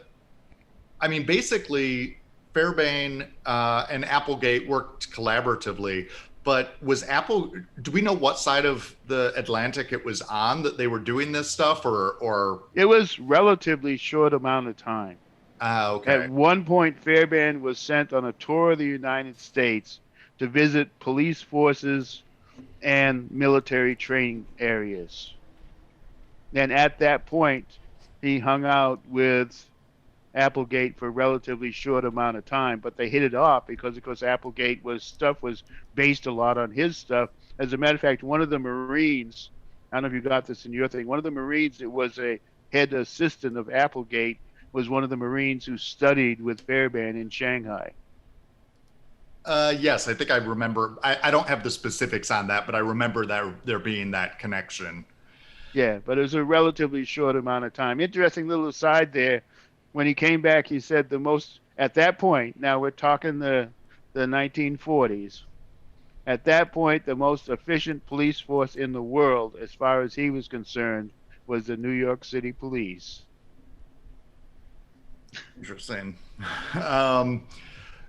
[SPEAKER 2] mean, basically, Fairbairn and Applegate worked collaboratively, but do we know what side of the Atlantic it was on that they were doing this stuff, or?
[SPEAKER 3] It was relatively short amount of time.
[SPEAKER 2] Okay.
[SPEAKER 3] At one point, Fairbairn was sent on a tour of the United States to visit police forces and military training areas. And at that point, he hung out with Applegate for a relatively short amount of time, but they hit it off because, of course, Applegate was based a lot on his stuff. As a matter of fact, one of the Marines, I don't know if you got this in your thing, one of the Marines that was a head assistant of Applegate was one of the Marines who studied with Fairbairn in Shanghai.
[SPEAKER 2] Yes, I think I remember. I don't have the specifics on that, but I remember there being that connection.
[SPEAKER 3] Yeah, but it was a relatively short amount of time. Interesting little aside there. When he came back, he said at that point, now we're talking the 1940s, at that point, the most efficient police force in the world, as far as he was concerned, was the New York City Police.
[SPEAKER 2] Interesting.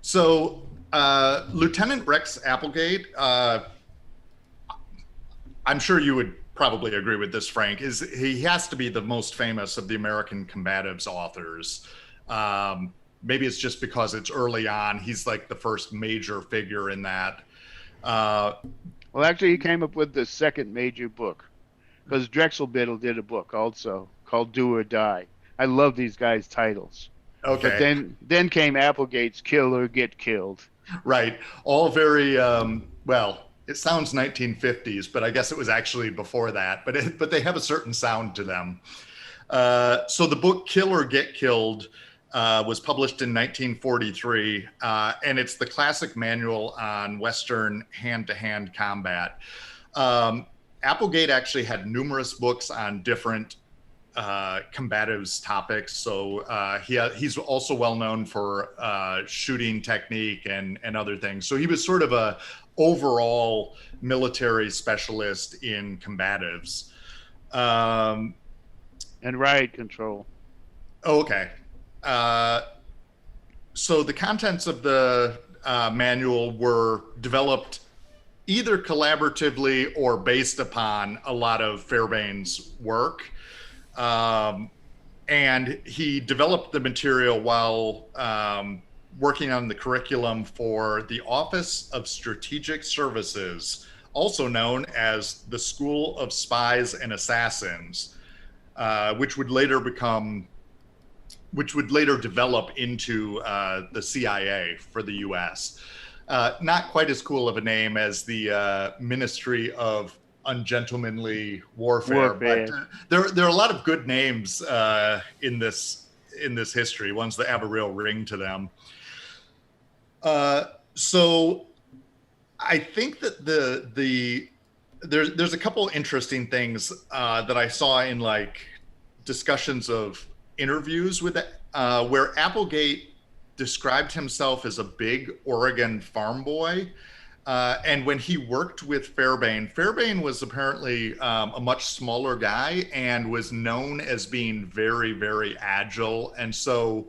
[SPEAKER 2] So Lieutenant Rex Applegate, I'm sure you would probably agree with this, Frank, he has to be the most famous of the American combatives authors. Maybe it's just because it's early on. He's like the first major figure in that.
[SPEAKER 3] Well, actually, he came up with the second major book, because Drexel Biddle did a book also called Do or Die. I love these guys' titles.
[SPEAKER 2] Okay.
[SPEAKER 3] But then came Applegate's Kill or Get Killed.
[SPEAKER 2] Right. All very, well, it sounds 1950s, but I guess it was actually before that. But they have a certain sound to them. So the book Kill or Get Killed was published in 1943, and it's the classic manual on Western hand-to-hand combat. Applegate actually had numerous books on different combatives topics. So he's also well known for shooting technique and other things. So he was sort of a overall military specialist in combatives.
[SPEAKER 3] And riot control.
[SPEAKER 2] Okay. So the contents of the manual were developed either collaboratively or based upon a lot of Fairbairn's work. And he developed the material while working on the curriculum for the Office of Strategic Services, also known as the School of Spies and Assassins, which would later develop into the CIA for the U.S. Not quite as cool of a name as the Ministry of Ungentlemanly Warfare. But there are a lot of good names in this history, ones that have a real ring to them. So I think that there's a couple interesting things that I saw in like discussions of interviews with where Applegate described himself as a big Oregon farm boy. And when he worked with Fairbairn was apparently a much smaller guy and was known as being very, very agile. And so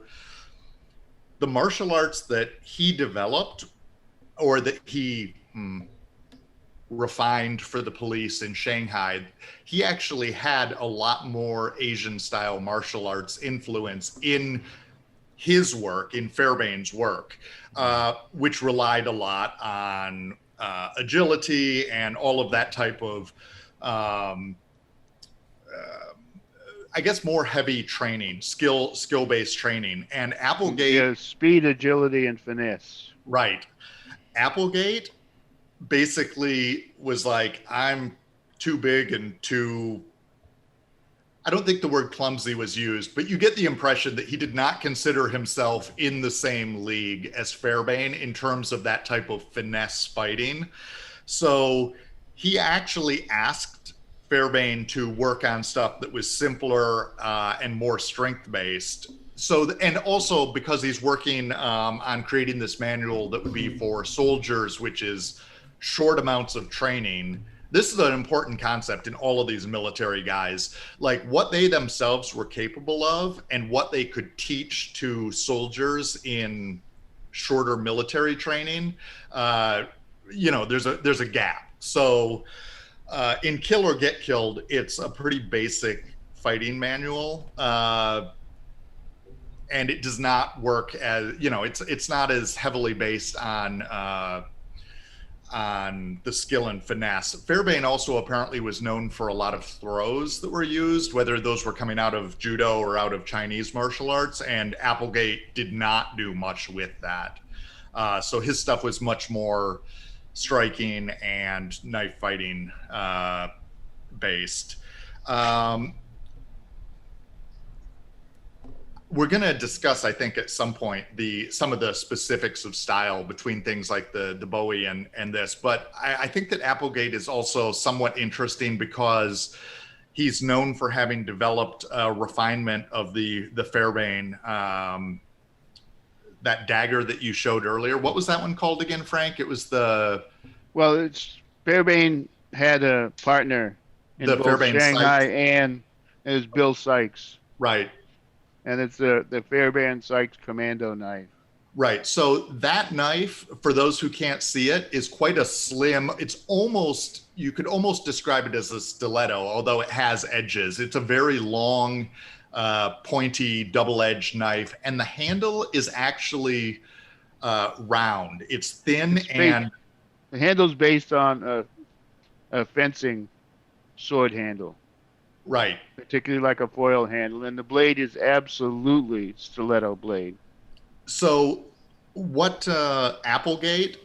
[SPEAKER 2] the martial arts that he developed or that he refined for the police in Shanghai, he actually had a lot more Asian style martial arts influence in his work, in Fairbairn's work, which relied a lot on agility and all of that type of I guess more heavy training, skill based training. And Applegate,
[SPEAKER 3] Yeah, speed, agility, and finesse.
[SPEAKER 2] right? Applegate basically was like, I'm too big and too, I don't think the word clumsy was used, but you get the impression that he did not consider himself in the same league as Fairbairn in terms of that type of finesse fighting. So he actually asked Fairbairn to work on stuff that was simpler and more strength based. So, and also because he's working on creating this manual that would be for soldiers, which is short amounts of training. This is an important concept in all of these military guys, like what they themselves were capable of and what they could teach to soldiers in shorter military training. There's a gap. So in Kill or Get Killed, it's a pretty basic fighting manual. And it does not work as, it's not as heavily based on the skill and finesse. Fairbairn also apparently was known for a lot of throws that were used, whether those were coming out of judo or out of Chinese martial arts, and Applegate did not do much with that. So his stuff was much more striking and knife fighting based. We're going to discuss, I think, at some point some of the specifics of style between things like the Bowie and this. But I think that Applegate is also somewhat interesting because he's known for having developed a refinement of the Fairbairn, that dagger that you showed earlier. What was that one called again, Frank? It was
[SPEAKER 3] it's Fairbairn had a partner in both
[SPEAKER 2] Fairbairn
[SPEAKER 3] Shanghai
[SPEAKER 2] Sykes.
[SPEAKER 3] and it was Bill Sykes.
[SPEAKER 2] Right.
[SPEAKER 3] And it's the Fairbairn Sykes commando knife.
[SPEAKER 2] Right. So that knife, for those who can't see it, is quite a slim. It's almost, you could almost describe it as a stiletto, although it has edges. It's a very long, pointy, double-edged knife. And the handle is actually round. It's thin and...
[SPEAKER 3] The handle's based on a fencing sword handle.
[SPEAKER 2] Right.
[SPEAKER 3] Particularly like a foil handle. And the blade is absolutely stiletto blade.
[SPEAKER 2] So what Applegate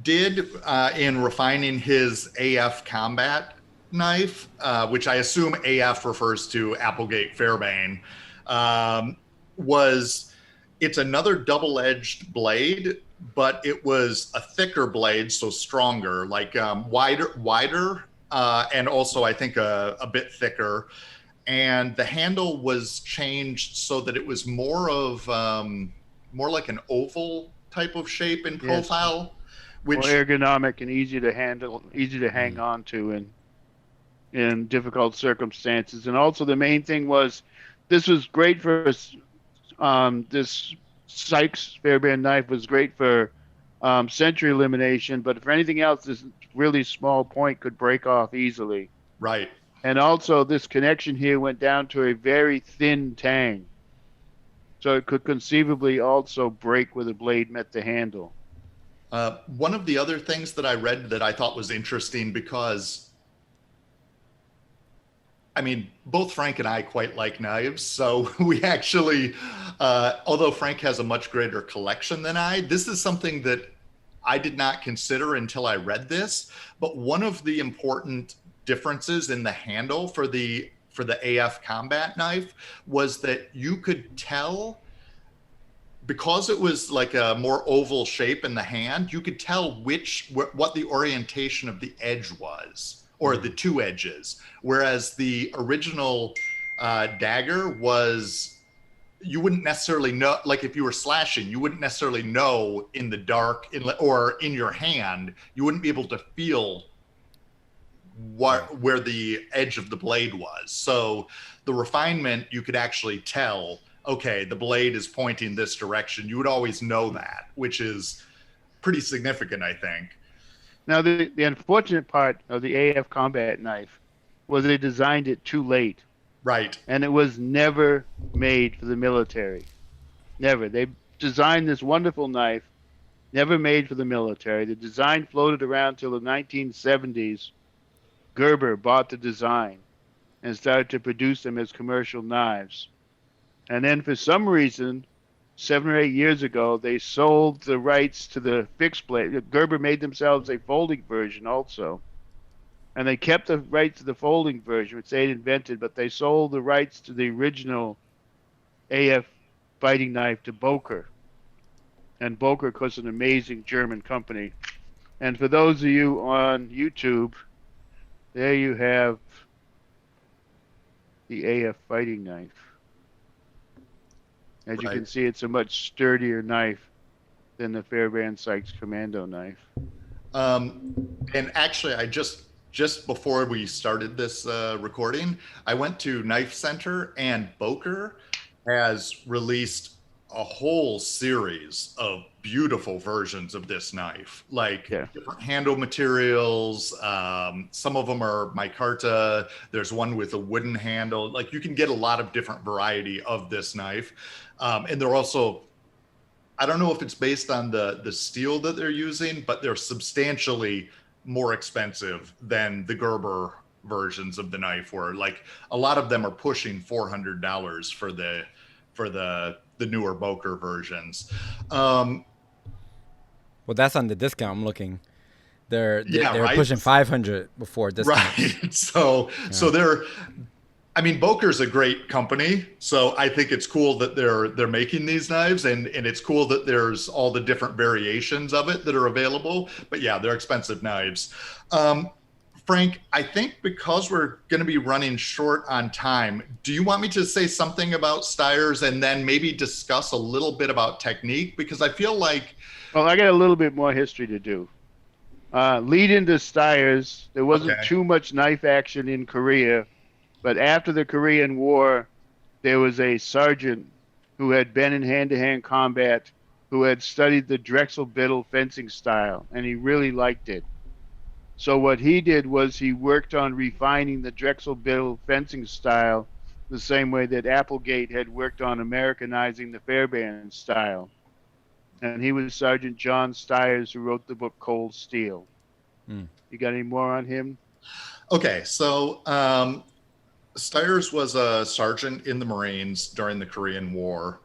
[SPEAKER 2] did in refining his AF combat knife, which I assume AF refers to Applegate Fairbairn, was it's another double-edged blade, but it was a thicker blade, so stronger, like wider, and also I think a bit thicker. And the handle was changed so that it was more like an oval type of shape and profile, which
[SPEAKER 3] more ergonomic and easy to handle, easy to hang on to in difficult circumstances. And also the main thing was this was great for this Sykes Fairbairn knife was great for century elimination, but for anything else, this really small point could break off easily.
[SPEAKER 2] Right.
[SPEAKER 3] And also this connection here went down to a very thin tang. So it could conceivably also break where the blade met the handle.
[SPEAKER 2] One of the other things that I read that I thought was interesting, because I mean, both Frank and I quite like knives. So we actually, although Frank has a much greater collection than I, this is something that I did not consider until I read this. But one of the important differences in the handle for the AF combat knife was that you could tell, because it was like a more oval shape in the hand, you could tell what the orientation of the edge was, or the two edges. Whereas the original dagger was, you wouldn't necessarily know, like if you were slashing, you wouldn't necessarily know in the dark or in your hand, you wouldn't be able to feel where the edge of the blade was. So the refinement, you could actually tell, okay, the blade is pointing this direction. You would always know that, which is pretty significant, I think.
[SPEAKER 3] Now, the unfortunate part of the AF combat knife was they designed it too late.
[SPEAKER 2] Right.
[SPEAKER 3] And it was never made for the military. Never. They designed this wonderful knife, never made for the military. The design floated around till the 1970s. Gerber bought the design. and started to produce them as commercial knives. And then for some reason, 7 or 8 years ago, they sold the rights to the fixed blade. Gerber made themselves a folding version also. And they kept the rights to the folding version, which they had invented, but they sold the rights to the original AF fighting knife to Boker. And Boker was an amazing German company. And for those of you on YouTube, there you have the AF fighting knife. As you can see, it's a much sturdier knife than the Fairbairn Sykes Commando knife.
[SPEAKER 2] And actually, I just before we started this recording, I went to Knife Center, and Boker has released a whole series of beautiful versions of this knife, like different handle materials. Some of them are micarta. There's one with a wooden handle. Like, you can get a lot of different variety of this knife. And they're also, I don't know if it's based on the steel that they're using, but they're substantially more expensive than the Gerber versions of the knife, where like a lot of them are pushing $400 for the newer Boker versions.
[SPEAKER 1] Well, that's on the discount. I'm looking. They're
[SPEAKER 2] right?
[SPEAKER 1] pushing 500 before discount.
[SPEAKER 2] Right. So they're, I mean, Boker's a great company, so I think it's cool that they're making these knives, and it's cool that there's all the different variations of it that are available. But yeah, they're expensive knives. Frank, I think because we're going to be running short on time, do you want me to say something about Steyrs and then maybe discuss a little bit about technique? Because I feel like...
[SPEAKER 3] Well, I got a little bit more history to do. Lead into Steyrs, there wasn't too much knife action in Korea, but after the Korean War, there was a sergeant who had been in hand-to-hand combat, who had studied the Drexel-Biddle fencing style, and he really liked it. So what he did was he worked on refining the Drexel-Biddle fencing style the same way that Applegate had worked on Americanizing the Fairbairn style. And he was Sergeant John Steyrs, who wrote the book Cold Steel. You got any more on him?
[SPEAKER 2] Okay, so Steyrs was a sergeant in the Marines during the Korean War.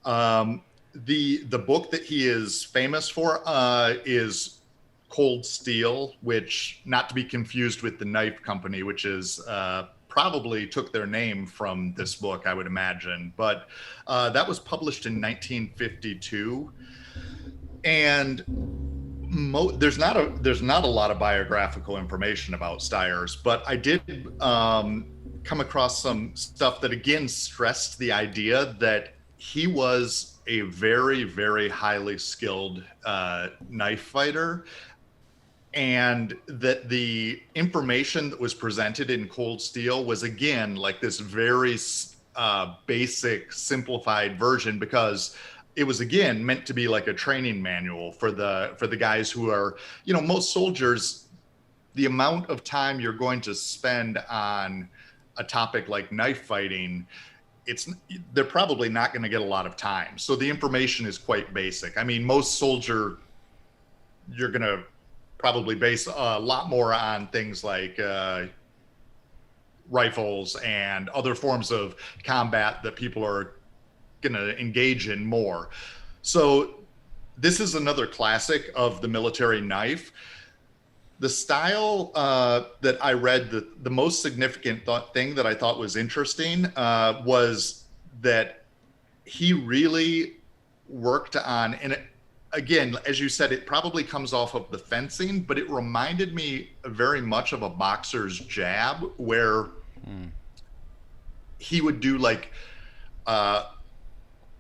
[SPEAKER 2] The book that he is famous for is Cold Steel, which, not to be confused with the Knife Company, which is probably took their name from this book, I would imagine. But that was published in 1952, and there's not a lot of biographical information about Steyrs, but I did come across some stuff that again stressed the idea that he was a very, very highly skilled knife fighter, and that the information that was presented in Cold Steel was again like this very basic, simplified version, because it was again meant to be like a training manual for the guys who are, you know, most soldiers, the amount of time you're going to spend on a topic like knife fighting, they're probably not going to get a lot of time. So the information is quite basic. I mean, most soldier, you're going to probably base a lot more on things like rifles and other forms of combat that people are going to engage in more. So this is another classic of the military knife. The style that I read, the most significant thing that I thought was interesting was that he really worked on, and again, as you said, it probably comes off of the fencing, but it reminded me very much of a boxer's jab, where he would do like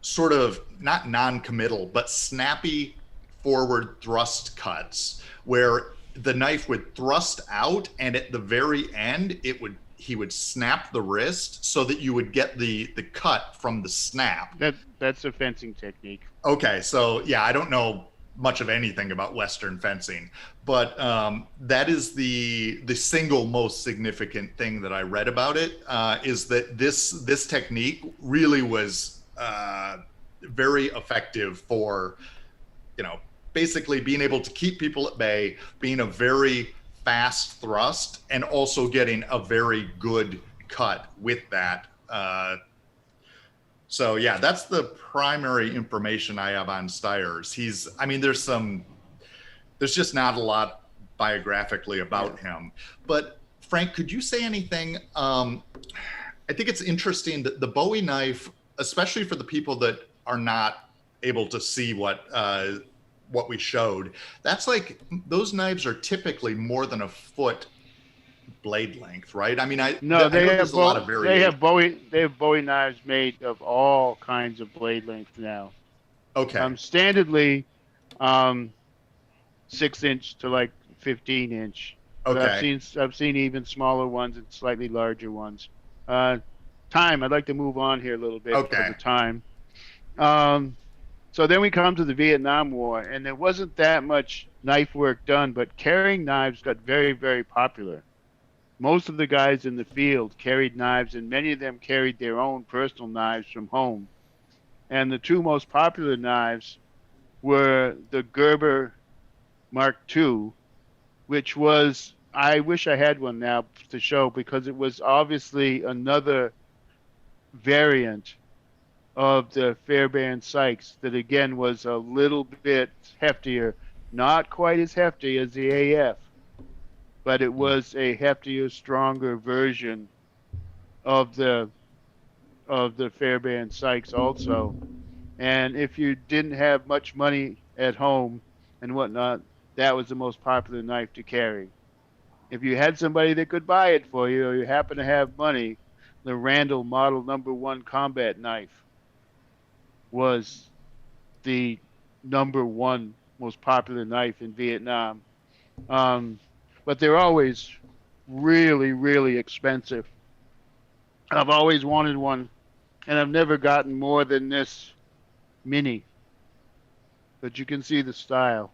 [SPEAKER 2] sort of not non-committal, but snappy forward thrust cuts, where the knife would thrust out, and at the very end, he would snap the wrist so that you would get the cut from the snap.
[SPEAKER 3] That's a fencing technique.
[SPEAKER 2] Okay, so yeah, I don't know much of anything about Western fencing, but that is the single most significant thing that I read about it, is that this technique really was very effective for, you know, basically being able to keep people at bay, being a very fast thrust, and also getting a very good cut with that. So yeah, that's the primary information I have on Stiers. There's just not a lot biographically about him. But Frank, could you say anything? I think it's interesting that the Bowie knife, especially for the people that are not able to see what we showed, that's like, those knives are typically more than a foot blade length, right? I mean, I know there's a lot of variation.
[SPEAKER 3] They have Bowie knives made of all kinds of blade length now.
[SPEAKER 2] Okay.
[SPEAKER 3] Standardly, 6-inch to like 15-inch.
[SPEAKER 2] Okay.
[SPEAKER 3] But I've seen even smaller ones and slightly larger ones. Time. I'd like to move on here a little bit for the time. So then we come to the Vietnam War, and there wasn't that much knife work done, but carrying knives got very, very popular. Most of the guys in the field carried knives, and many of them carried their own personal knives from home. And the two most popular knives were the Gerber Mark II, which was, I wish I had one now to show, because it was obviously another variant of the Fairbairn Sykes that again was a little bit heftier, not quite as hefty as the AF, but it was a heftier, stronger version of the Fairbairn Sykes also. And if you didn't have much money at home and whatnot, that was the most popular knife to carry. If you had somebody that could buy it for you, or you happen to have money, the Randall Model No. 1 combat knife was the No. 1 most popular knife in Vietnam. But they're always really, really expensive. I've always wanted one, and I've never gotten more than this mini. But you can see the style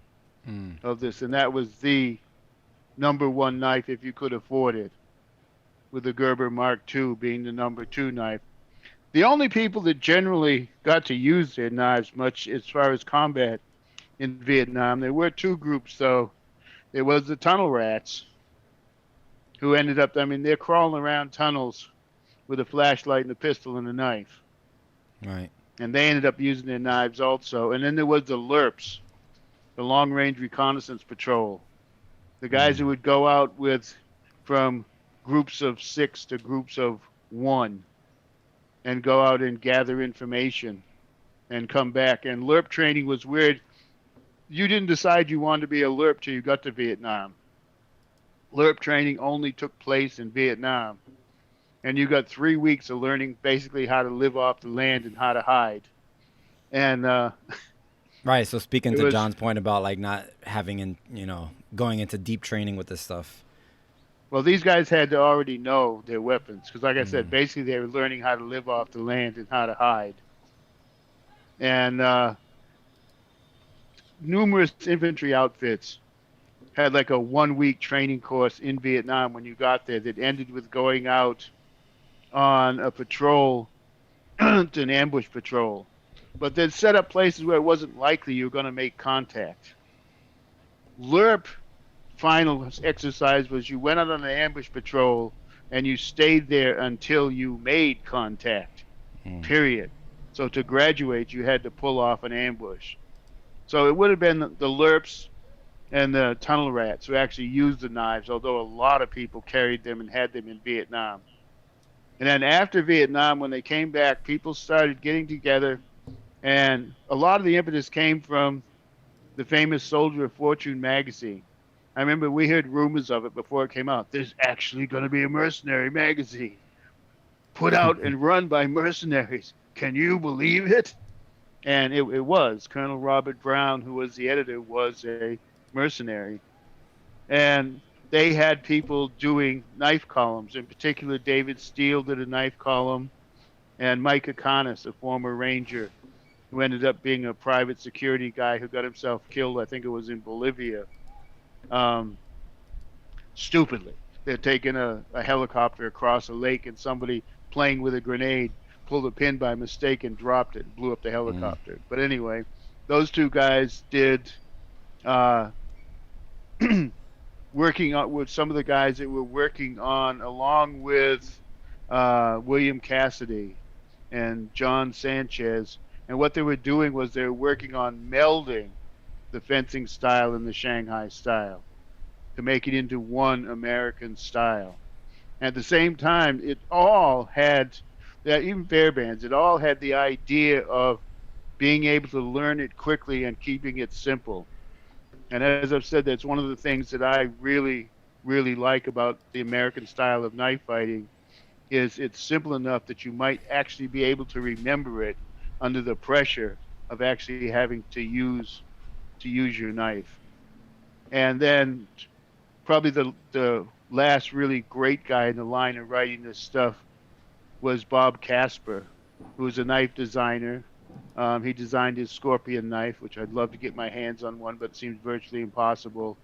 [SPEAKER 3] of this, and that was the No. 1 knife if you could afford it, with the Gerber Mark II being the No. 2 knife. The only people that generally got to use their knives much as far as combat in Vietnam, there were two groups, though. There was the tunnel rats, who ended up, they're crawling around tunnels with a flashlight and a pistol and a knife.
[SPEAKER 1] Right.
[SPEAKER 3] And they ended up using their knives also. And then there was the LRPs, the Long Range Reconnaissance Patrol. The guys who would go out from groups of 6 to groups of 1 and go out and gather information and come back. And LRP training was weird. You didn't decide you wanted to be a LRP till you got to Vietnam. LRP training only took place in Vietnam. And you got 3 weeks of learning basically how to live off the land and how to hide. And
[SPEAKER 1] right. So speaking to John's point about like not having going into deep training with this stuff.
[SPEAKER 3] Well, these guys had to already know their weapons because, like I said, basically they were learning how to live off the land and how to hide. And numerous infantry outfits had like a 1-week training course in Vietnam when you got there that ended with going out on a patrol, to an ambush patrol. But they'd set up places where it wasn't likely you were going to make contact. LRP final exercise was you went out on an ambush patrol and you stayed there until you made contact, period. So to graduate, you had to pull off an ambush. So it would have been the LRPs and the tunnel rats who actually used the knives, although a lot of people carried them and had them in Vietnam. And then after Vietnam, when they came back, people started getting together, and a lot of the impetus came from the famous Soldier of Fortune magazine. I remember we heard rumors of it before it came out. There's actually going to be a mercenary magazine put out and run by mercenaries. Can you believe it? And it was. Colonel Robert Brown, who was the editor, was a mercenary. And they had people doing knife columns. In particular, David Steele did a knife column, and Mike Akanis, a former Ranger, who ended up being a private security guy who got himself killed, I think it was in Bolivia. Stupidly. They're taking a helicopter across a lake, and somebody playing with a grenade pulled a pin by mistake and dropped it and blew up the helicopter. But anyway, those two guys did working on with some of the guys that were working on, along with William Cassidy and John Sanchez. And what they were doing was they were working on melding the fencing style and the Shanghai style to make it into one American style. At the same time, it all had, yeah, even Fairbands, it all had the idea of being able to learn it quickly and keeping it simple. And as I've said, that's one of the things that I really, really like about the American style of knife fighting is it's simple enough that you might actually be able to remember it under the pressure of actually having to use your knife. And then probably the last really great guy in the line of writing this stuff was Bob Casper, who was a knife designer. He designed his Scorpion knife, which I'd love to get my hands on one, but seems virtually impossible.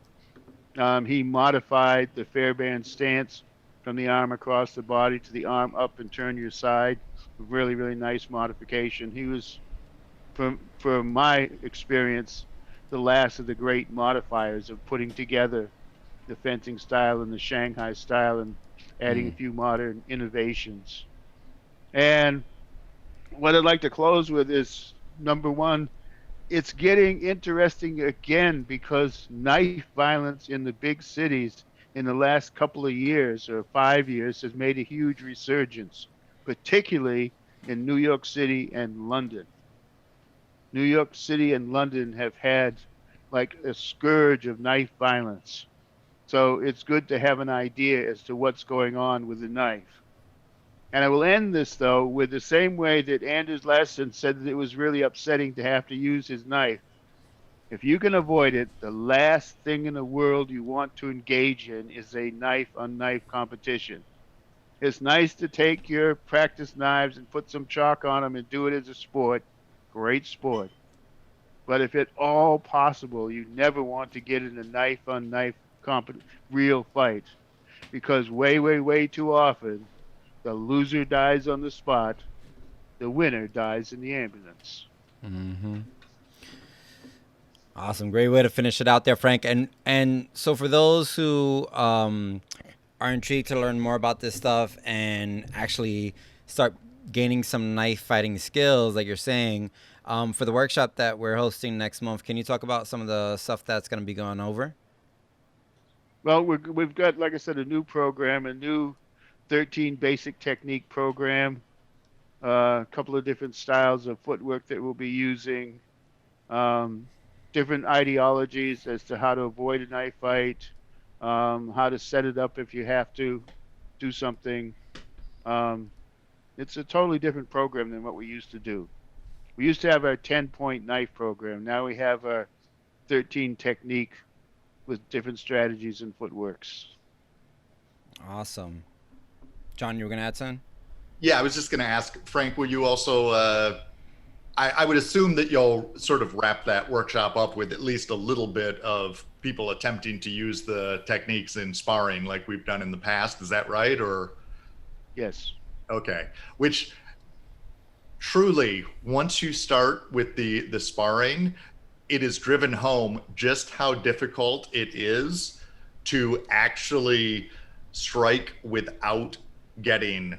[SPEAKER 3] He modified the Fairband stance from the arm across the body to the arm up and turn your side. Really, really nice modification. He was, from my experience, the last of the great modifiers of putting together the fencing style and the Shanghai style and adding a
[SPEAKER 1] Mm.
[SPEAKER 3] few modern innovations. And what I'd like to close with is number one, it's getting interesting again because knife violence in the big cities in the last couple of years or 5 years has made a huge resurgence, particularly in New York City and London. New York City and London have had like a scourge of knife violence. So it's good to have an idea as to what's going on with the knife. And I will end this, though, with the same way that Anders Lassen said that it was really upsetting to have to use his knife. If you can avoid it, the last thing in the world you want to engage in is a knife on knife competition. It's nice to take your practice knives and put some chalk on them and do it as a sport. Great sport. But if at all possible, you never want to get in a knife on knife real fight because way, way, way too often the loser dies on the spot, the winner dies in the ambulance.
[SPEAKER 1] Mm-hmm. Awesome, great way to finish it out there, Frank. And so for those who are intrigued to learn more about this stuff and actually start gaining some knife fighting skills, like you're saying, for the workshop that we're hosting next month, can you talk about some of the stuff that's going to be going over?
[SPEAKER 3] Well, we've got, like I said, a new program, a new 13 basic technique program, a couple of different styles of footwork that we'll be using, um, different ideologies as to how to avoid a knife fight, how to set it up if you have to do something. Um, it's a totally different program than what we used to do. We used to have our 10-point knife program. Now we have our 13 technique with different strategies and footworks.
[SPEAKER 1] Awesome. John, you were going to add something?
[SPEAKER 2] Yeah, I was just going to ask, Frank, will you also, I would assume that you'll sort of wrap that workshop up with at least a little bit of people attempting to use the techniques in sparring like we've done in the past. Is that right? Or
[SPEAKER 3] Yes.
[SPEAKER 2] okay. Which truly, once you start with the sparring, it is driven home just how difficult it is to actually strike without getting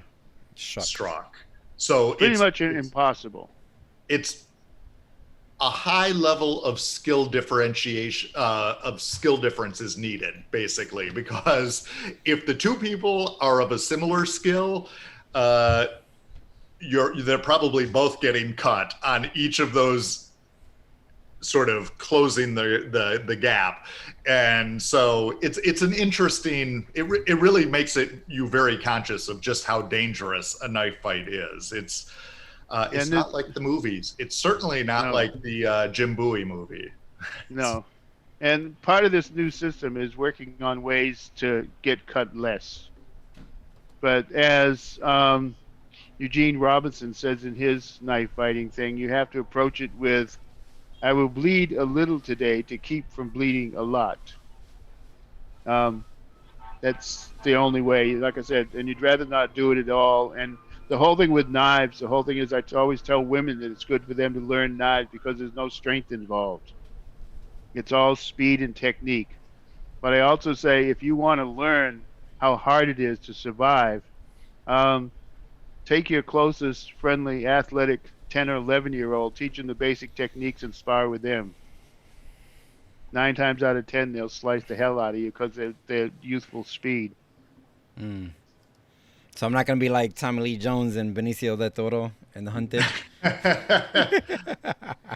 [SPEAKER 2] struck. So
[SPEAKER 3] Pretty much impossible.
[SPEAKER 2] It's a high level of skill differentiation, of skill difference is needed, basically, because if the two people are of a similar skill, they're probably both getting cut on each of those, sort of closing the gap. And so it's an interesting, it really makes you very conscious of just how dangerous a knife fight is. It's not like the movies. It's certainly not like the Jim Bowie movie.
[SPEAKER 3] No. And part of this new system is working on ways to get cut less. But as Eugene Robinson says in his knife fighting thing, you have to approach it with, I will bleed a little today to keep from bleeding a lot. That's the only way, like I said, and you'd rather not do it at all. And the whole thing with knives, the whole thing is I always tell women that it's good for them to learn knives because there's no strength involved. It's all speed and technique. But I also say if you want to learn how hard it is to survive, Um, Take your closest friendly athletic 10 or 11-year-old, teach them the basic techniques and spar with them. 9 times out of 10, they'll slice the hell out of you because they're youthful speed.
[SPEAKER 1] Mm. So I'm not gonna be like Tommy Lee Jones and Benicio del Toro in The Hunted.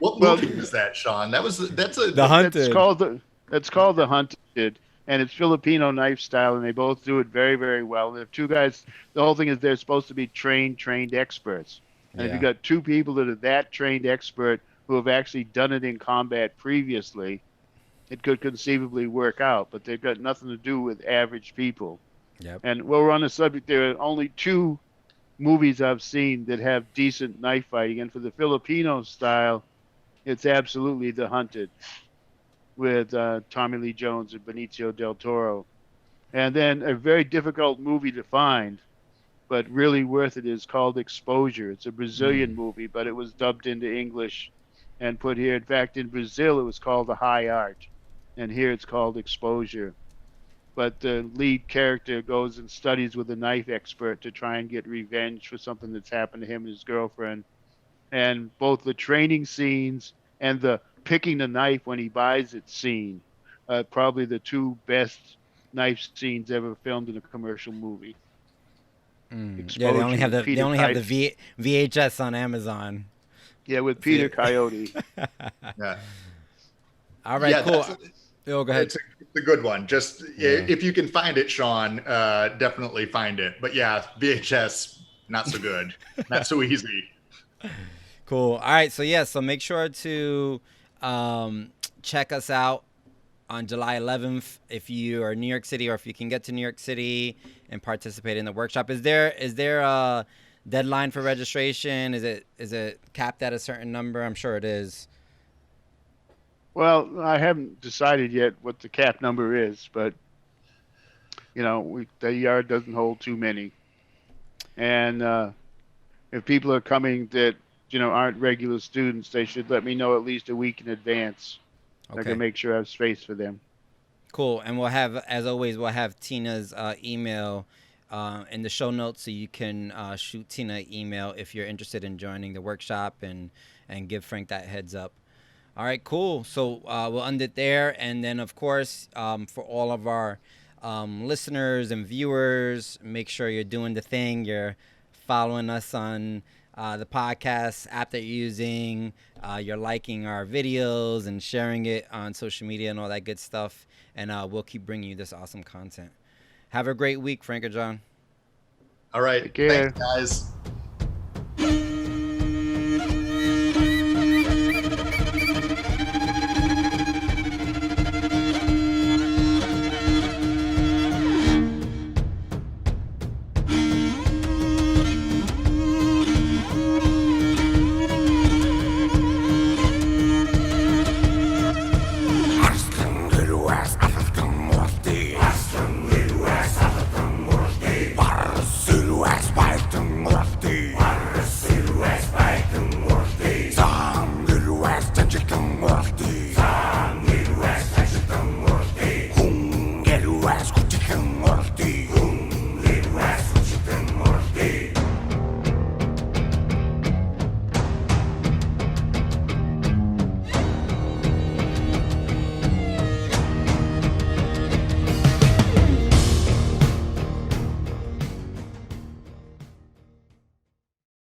[SPEAKER 2] What
[SPEAKER 3] Well,
[SPEAKER 2] movie was that, Shawn? That's a
[SPEAKER 1] The
[SPEAKER 3] that's
[SPEAKER 1] Hunted.
[SPEAKER 3] called the Hunted, and it's Filipino knife style, and they both do it very, very well. And if two guys, the whole thing is they're supposed to be trained experts. And if you
[SPEAKER 1] Yeah.
[SPEAKER 3] got two people that are that trained expert who have actually done it in combat previously, it could conceivably work out. But they've got nothing to do with average people.
[SPEAKER 1] Yep.
[SPEAKER 3] And while we're on the subject, there are only two movies I've seen that have decent knife fighting, and for the Filipino style, it's absolutely The Hunted with Tommy Lee Jones and Benicio del Toro. And then a very difficult movie to find, but really worth it, is called Exposure. It's a Brazilian
[SPEAKER 1] Mm.
[SPEAKER 3] movie, but it was dubbed into English and put here. In fact, in Brazil, it was called The High Art, and here it's called Exposure. But the lead character goes and studies with a knife expert to try and get revenge for something that's happened to him and his girlfriend. And both the training scenes and the picking the knife when he buys it scene, probably the two best knife scenes ever filmed in a commercial movie.
[SPEAKER 1] Mm. Yeah,
[SPEAKER 3] Exposure with
[SPEAKER 1] they
[SPEAKER 3] Peter
[SPEAKER 1] only have the VHS on Amazon.
[SPEAKER 3] Yeah, with
[SPEAKER 1] See
[SPEAKER 3] Peter
[SPEAKER 1] it.
[SPEAKER 3] Coyote.
[SPEAKER 2] yeah.
[SPEAKER 1] All right,
[SPEAKER 2] Yeah,
[SPEAKER 1] cool.
[SPEAKER 2] that's
[SPEAKER 1] Go ahead.
[SPEAKER 2] it's a good one. Just
[SPEAKER 1] Yeah.
[SPEAKER 2] if you can find it, Shawn, definitely find it. But yeah, VHS not so good, not so easy.
[SPEAKER 1] Cool. All right. So yeah. So make sure to check us out on July 11th if you are in New York City, or if you can get to New York City and participate in the workshop. Is there a deadline for registration? Is it capped at a certain number? I'm sure it is.
[SPEAKER 3] Well, I haven't decided yet what the cap number is, but the yard doesn't hold too many. And if people are coming that aren't regular students, they should let me know at least a week in advance. I can
[SPEAKER 1] Okay.
[SPEAKER 3] make sure I have space for them.
[SPEAKER 1] Cool. And we'll have, as always, we'll have Tina's email in the show notes, so you can shoot Tina an email if you're interested in joining the workshop, and give Frank that heads up. All right, cool. So we'll end it there. And then, of course, for all of our listeners and viewers, make sure you're doing the thing. You're following us on the podcast app that you're using. You're liking our videos and sharing it on social media and all that good stuff. And we'll keep bringing you this awesome content. Have a great week, Frank and John.
[SPEAKER 2] All right,
[SPEAKER 3] Take care.
[SPEAKER 2] thanks, guys.